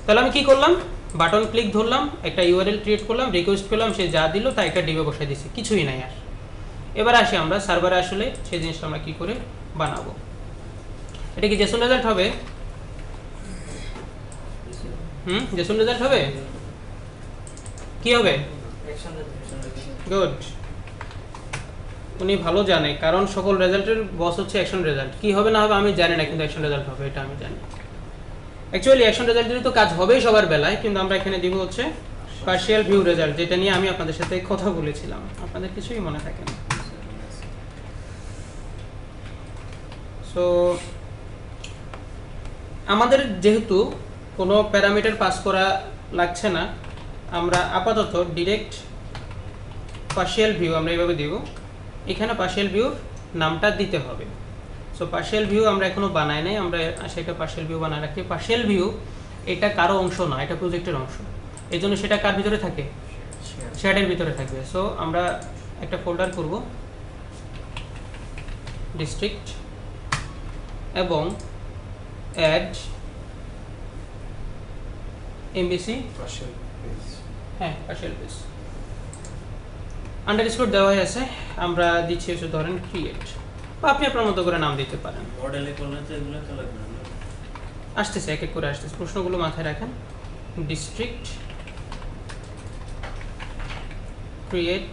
তাহলে আমি কি করলাম, বাটন ক্লিক ধরলাম, একটা URL ক্রিয়েট করলাম, রিকোয়েস্ট করলাম, সে যা দিল তা একটা ডিবে বসাই দিছি, কিছুই নাই আর। এবার আসি আমরা সার্ভারে, আসলে সেই জিনিসটা আমরা কি করে বানাবো। এটা কি জেসন রেজাল্ট হবে? জেসন রেজাল্ট হবে, কি হবে? গুড, উনি ভালো জানে, কারণ সকল রেজাল্টের বস হচ্ছে অ্যাকশন রেজাল্ট। কি হবে না হবে আমি জানি না, কিন্তু অ্যাকশন রেজাল্ট হবে এটা আমি জানি। অ্যাকচুয়ালি অ্যাকশন রেজাল্টের তো কাজ হবেই সবার বেলায়, কিন্তু আমরা এখানে দিব হচ্ছে পার্শিয়াল ভিউ রেজাল্ট, যেটা নিয়ে আমি আপনাদের সাথে কথা বলেছিলাম, আপনাদের কিছুই মনে থাকে না। সো আমাদের যেহেতু কোনো প্যারামিটার পাস করা লাগছে না, আমরা আপাতত ডিরেক্ট পার্শিয়াল ভিউ আমরা এইভাবে দিব, এখানে পার্শিয়াল ভিউর নামটা দিতে হবে। সো পার্শিয়াল ভিউ আমরা এখনো বানাই নাই, আমরা সেটা পার্শিয়াল ভিউ বানায় রাখি। পার্শিয়াল ভিউ এটা কারো অংশ না, এটা প্রজেক্টের অংশ, এই জন্য সেটা কার ভিতরে থাকে, শেয়ারের ভিতরে থাকবে। সো আমরা একটা ফোল্ডার করব ডিস্ট্রিক্ট এবং অ্যাড এমবিসি, পার্শিয়াল পেজ। হ্যাঁ পার্শিয়াল পেজ, আন্ডারস্কোর দেওয়া আছে, আমরা দিচ্ছি হচ্ছে ধরেন ক্রিয়েট, বা আপনি আপনার মতো করে নাম দিতে পারেন। মডেলে করলে তো এগুলো তো লাগবে না। আসতেছে এক এক করে আসতেছে, প্রশ্নগুলো মাথায় রাখেন। ডিস্ট্রিক্ট ক্রিয়েট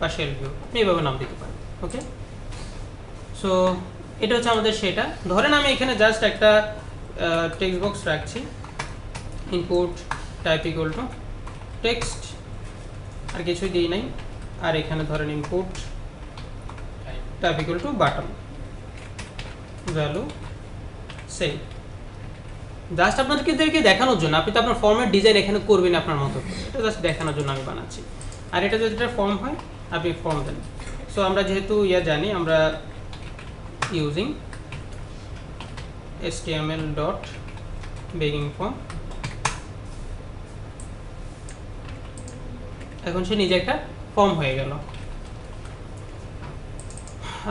পার্শিয়াল ভিউ, আপনি এইভাবে নাম দিতে পারেন। ওকে, সো এটা হচ্ছে আমাদের সেটা। ধরেন আমি এখানে জাস্ট একটা টেক্সট বক্স রাখছি, input type equal to text, আর কিছুই দিই নাই, আর এখানে ধরেন input type equal to button, value save. Just আপনাদেরকে দেখানোর জন্য, আপনি তো আপনার ফর্মের ডিজাইন এখানে করবেন আপনার মতো করে, এটা জাস্ট দেখানোর জন্য আমি বানাচ্ছি। আর এটা যদি একটা ফর্ম হয় আপনি ফর্ম দেন। সো আমরা যেহেতু জানি, আমরা using html dot begging form, এখন সে নিজে একটা ফর্ম হয়ে গেল।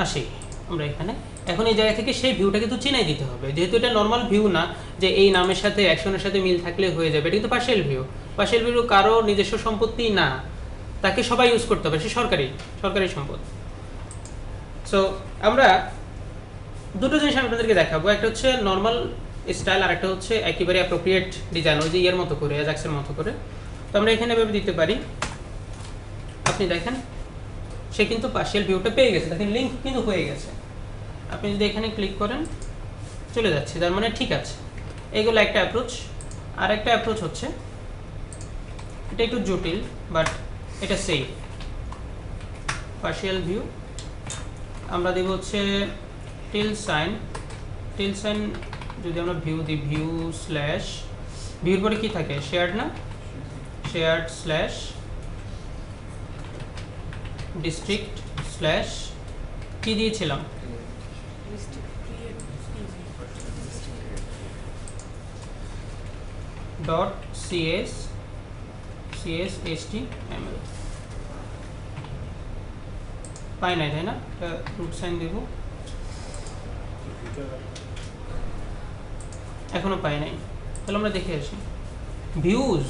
আসি আমরা এখানে, এখন এই জায়গা থেকে সেই ভিউটা কিন্তু চিনাই দিতে হবে, যেহেতু এটা নর্মাল ভিউ না যে এই নামের সাথে অ্যাকশনের সাথে মিল থাকলে হয়ে যাবে, এটা কিন্তু পার্শিয়াল ভিউ। পার্শিয়াল ভিউ কারো নিজস্ব সম্পত্তি না, তাকে সবাই ইউজ করতে হবে, সে সরকারি সম্পদ। সো আমরা দুটো জিনিস আমি আপনাদেরকে দেখাবো, একটা হচ্ছে নর্মাল স্টাইল আর একটা হচ্ছে একেবারে অ্যাপ্রোপ্রিয়েট ডিজাইন, ওই যে ইয়ের মতো করে, অ্যাজাক্সের মতো করে। তো আমরা এখানে এভাবে দিতে পারি। আপনি দেখেন সে কিন্তু পার্শিয়াল ভিউটা পেয়ে গেছে, দেখেন লিঙ্ক কিন্তু হয়ে গেছে। আপনি যদি এখানে ক্লিক করেন চলে যাচ্ছে, তার মানে ঠিক আছে। এইগুলো একটা অ্যাপ্রোচ। আর একটা অ্যাপ্রোচ হচ্ছে, এটা একটু জটিল বাট এটা সেফ। পার্শিয়াল ভিউ আমরা দেব হচ্ছে টিল সাইন যদি আমরা ভিউ দিই, ভিউ স্ল্যাশ, ভিউর পরে কি থাকে, শেয়ার্ড না, শেয়ার্ড স্ল্যাশ ডিস্ট্রিক্ট স্ল্যাশ কি দিয়েছিলাম, ডট CSHTML পাই নাই, তাই না? রুট সাইন দেব, এখনো পাই নাই। তাহলে আমরা দেখে আসি, ভিউজ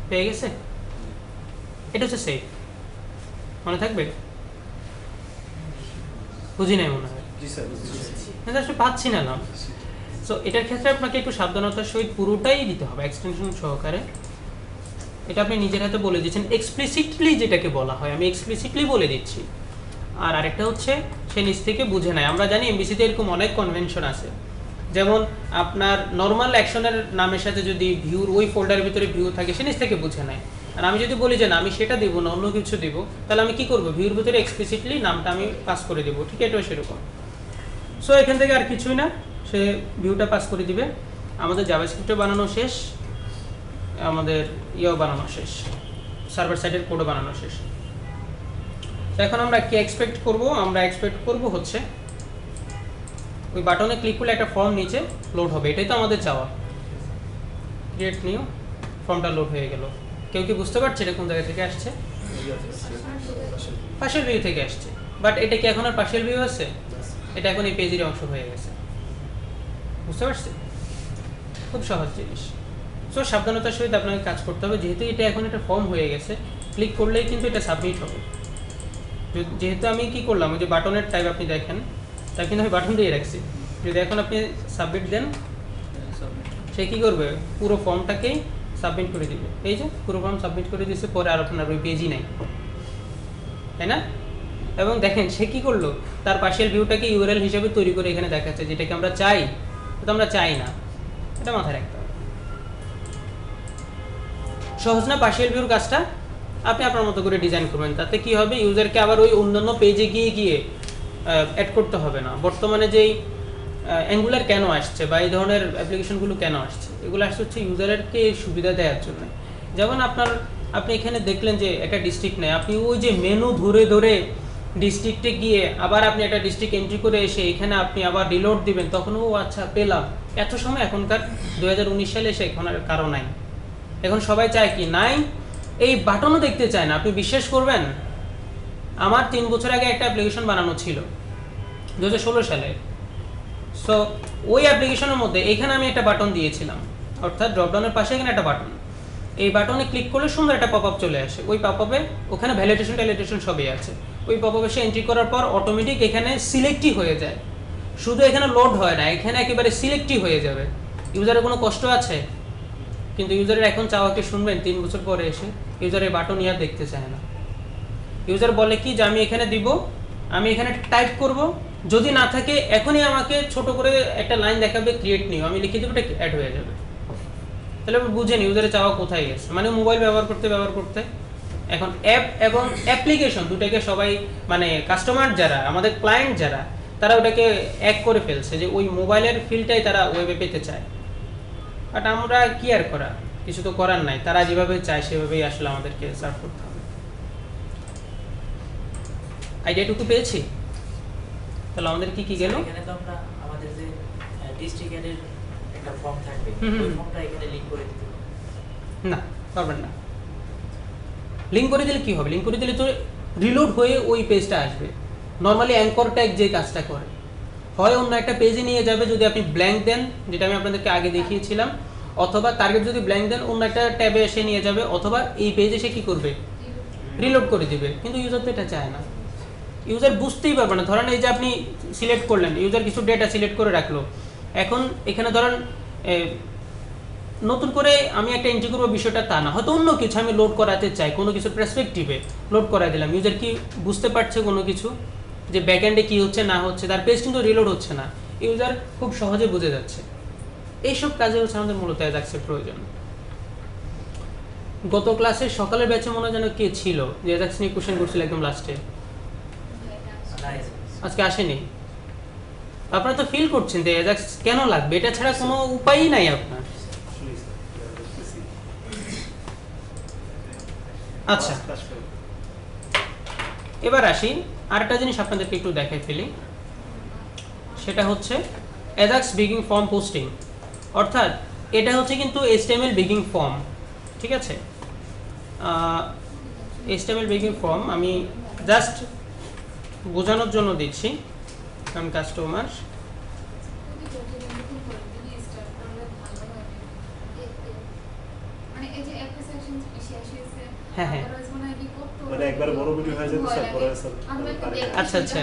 পেয়ে গেছে, এটা হচ্ছে সেফ। মনে থাকবে? বুঝি নাই মনে হয়, আসলে পাচ্ছি না নাম। সো এটার ক্ষেত্রে আপনাকে একটু সাবধানতার সহিত পুরোটাই দিতে হবে, এক্সটেনশন সহকারে। এটা আপনি নিজের হাতে বলে দিচ্ছেন, এক্সপ্লিসিটলি যেটাকে বলা হয়, আমি এক্সপ্লিসিটলি বলে দিচ্ছি। আর আরেকটা হচ্ছে সে নিজ থেকে বুঝে নেয়। আমরা জানি এমবিসিতে এরকম অনেক কনভেনশন আছে, যেমন আপনার নর্মাল অ্যাকশনের নামের সাথে যদি ভিউর ওই ফোল্ডারের ভিতরে ভিউ থাকে, সে নিজ থেকে বুঝে নেয়। আর আমি যদি বলি যে না আমি সেটা দেবো না, অন্য কিছু দিব, তাহলে আমি কি করব, ভিউর ভিতরে এক্সপ্লিসিটলি নামটা আমি পাস করে দেবো। ঠিক এটাও সেরকম। সো এখান থেকে আর কিছুই না, সে ভিউটা পাস করে দিবে। আমাদের জাভাস্ক্রিপ্টও বানানো শেষ, আমাদের বানানো শেষ, সার্ভার সাইডের কোডও বানানো শেষ। তো এখন আমরা কি এক্সপেক্ট করব, আমরা এক্সপেক্ট করব হচ্ছে ওই বাটনে ক্লিক করলে একটা ফর্ম নিচে লোড হবে, এটাই তো আমাদের চাওয়া। ক্রিয়েট নিউ, ফর্মটা লোড হয়ে গেল। কেউ কি বুঝতে পারছে এটা কোন জায়গা থেকে আসছে? পার্শিয়াল ভিউ থেকে আসছে। বাট এটা কি এখন আর পার্শিয়াল ভিউ আছে? এটা এখন এই পেজের অংশ হয়ে গেছে। বুঝতে পারছি? খুব সহজ জিনিস। সো সাবধানতার সহিত আপনাকে কাজ করতে হবে, যেহেতু এটা এখন একটা ফর্ম হয়ে গেছে, ক্লিক করলেই কিন্তু এটা সাবমিট হবে। যেহেতু আমি কি করলাম, ওই যে বাটনের টাইপ আপনি দেখেন, তাই কিন্তু আমি বাটন দিয়ে রাখছি। যদি এখন আপনি সাবমিট দেন, সে কী করবে, পুরো ফর্মটাকেই সাবমিট করে দিবে। এই যে পুরো ফর্ম সাবমিট করে দিয়েছে, পরে আর আপনার ওই পেজই নাই, তাই না? এবং দেখেন সে কী করলো, তার পার্শিয়াল ভিউটাকে ইউআরএল হিসেবে তৈরি করে এখানে দেখাচ্ছে, যেটাকে আমরা চাই, তো আমরা চাই না। এটা মাথায় রাখতে হবে। সহজ না পার্শিয়াল ভিউর কাজটা? আপনি আপনার মতো করে ডিজাইন করবেন, তাতে কি হবে, ইউজারকে আবার ওই অন্যান্য পেজে গিয়ে অ্যাড করতে হবে না। বর্তমানে যেই অ্যাঙ্গুলার কেন আসছে বা এই ধরনের অ্যাপ্লিকেশনগুলো কেন আসছে, এগুলো আসছে হচ্ছে ইউজারকে সুবিধা দেওয়ার জন্য। যেমন আপনি এখানে দেখলেন যে একটা ডিস্ট্রিক্ট নেই, আপনি ওই যে মেনু ধরে ধরে ডিস্ট্রিক্টে গিয়ে আবার আপনি একটা ডিস্ট্রিক্ট এন্ট্রি করে এসে এখানে আপনি আবার রিলোড দিবেন, তখন ও আচ্ছা পেলাম। এত সময় এখনকার 2019 সালে এসে এখন আর কারো নাই। এখন সবাই চায় কি, নাই এই বাটনও দেখতে চায় না। আপনি বিশ্বাস করবেন, আমার 3 বছর আগে একটা অ্যাপ্লিকেশন বানানো ছিল 2016 সালে। সো ওই অ্যাপ্লিকেশনের মধ্যে এখানে আমি একটা বাটন দিয়েছিলাম, অর্থাৎ ড্রপডাউনের পাশে এখানে একটা বাটন। এই বাটনে ক্লিক করলে সুন্দর একটা পপ আপ চলে আসে। ওই পপ আপে ওখানে ভ্যালিডেশন সবই আছে। ওই পপ আপে সে এন্ট্রি করার পর অটোমেটিক এখানে সিলেক্টই হয়ে যায়। শুধু এখানে লোড হয় না, এখানে একেবারে সিলেক্টই হয়ে যাবে। ইউজারের কোনো কষ্ট আছে? কিন্তু ইউজারের এখন চাওয়াকে শুনবেন, 3 বছর পরে এসে ইউজারের বাটন আর দেখতে চায় না। ইউজার বলে কি যে আমি এখানে দিব, আমি এখানে টাইপ করব, যদি না থাকে এখনই আমাকে ছোট করে একটা লাইন দেখাবে ক্রিয়েট নিউ, আমি লিখে দেবো, এটা অ্যাড হয়ে যাবে। তাহলে বুঝেন ইউজারের চাওয়া কোথায় গেছে। মানে মোবাইল ব্যবহার করতে এখন অ্যাপ এবং অ্যাপ্লিকেশন দুটাকে সবাই, মানে কাস্টমার যারা, আমাদের ক্লায়েন্ট যারা, তারা ওটাকে এক করে ফেলছে যে ওই মোবাইলের ফিলটাই তারা ওয়েবে পেতে চায়। বাট আমরা কি আর করা, কিছু তো করার নাই, তারা যেভাবে চায় সেভাবেই আসলে আমাদেরকে সার্ভ করতে হবে। আইডিয়াটুকু পেয়েছি? তাহলে আমাদের কি কি গেল? এখানে তো আমরা আমাদের যে ডিস্ট্রিক্ট এর একটা ফর্ম থাকবে, হুম, হুম। ওই ফর্মটা এখানে লিংক করে দিতে হবে। না, পারবেন না। লিঙ্ক করে দিলে কি হবে? লিঙ্ক করে দিলে তো রিলোড হয়ে ওই পেজটা আসবে। নর্মালি অ্যাঙ্কর ট্যাগ যে কাজটা করে, হয় অন্য একটা পেজে নিয়ে যাবে যদি আপনি ব্ল্যাঙ্ক দেন, যেটা আমি আপনাদেরকে আগে দেখিয়েছিলাম, অথবা টার্গেট যদি ব্ল্যাঙ্ক দেন অন্য একটা ট্যাবে এসে নিয়ে যাবে, অথবা এই পেজে এসে কি করবে? রিলোড করে দিবে। কিন্তু ইউজার তো এটা চায় না, ইউজার বুঝতেই পারবে না। ধরেন এই যে আপনি সিলেক্ট করলেন, ইউজার কিছু ডেটা সিলেক্ট করে রাখলো, এখন এখানে ধরেন নতুন করে আমি একটা এন্ট্রি করবো, বিষয়টা তা না, হয়তো অন্য কিছু আমি লোড করাতে চাই, কোনো কিছু পার্সপেক্টিভে লোড করাই দিলাম। ইউজার কি বুঝতে পারছে কোনো কিছু, যে ব্যাকএন্ডে কি হচ্ছে না হচ্ছে, তার পেজ কিন্তু রিলোড হচ্ছে না, ইউজার খুব সহজে বুঝে যাচ্ছে। এইসব কাজে হচ্ছে আমাদের মূলত অ্যাজাক্সের প্রয়োজন। গত ক্লাসে সকালের ব্যাচে মনে হয় যেন কে ছিল যে অ্যাজাক্স নিয়ে কোশ্চেন করছিল একদম লাস্টে, আজকে আসেনি। আপনারা তো ফিল করছেন যে অ্যাজাক্স কেন লাগবে, এটা ছাড়া কোনো উপায়ই নাই আপনার। আসলেই স্যার, বুঝতেছি। আচ্ছা, কাজ করুন। এবার আসি আরেকটা জিনিস আপনাদেরকে একটু দেখাই ফেলি, সেটা হচ্ছে অ্যাজাক্স বিগিং ফর্ম পোস্টিং। অর্থাৎ এটা হচ্ছে কিন্তু HTML বিগিং ফর্ম, ঠিক আছে? HTML বিগিং ফর্ম আমি জাস্ট বোঝানোর জন্য দিচ্ছি। আমি কাস্টমার হ্যাঁ হ্যাঁ মানে একবার বড় ভিডিও হয়ে যেত স্যার, পরে স্যার আচ্ছা আচ্ছা,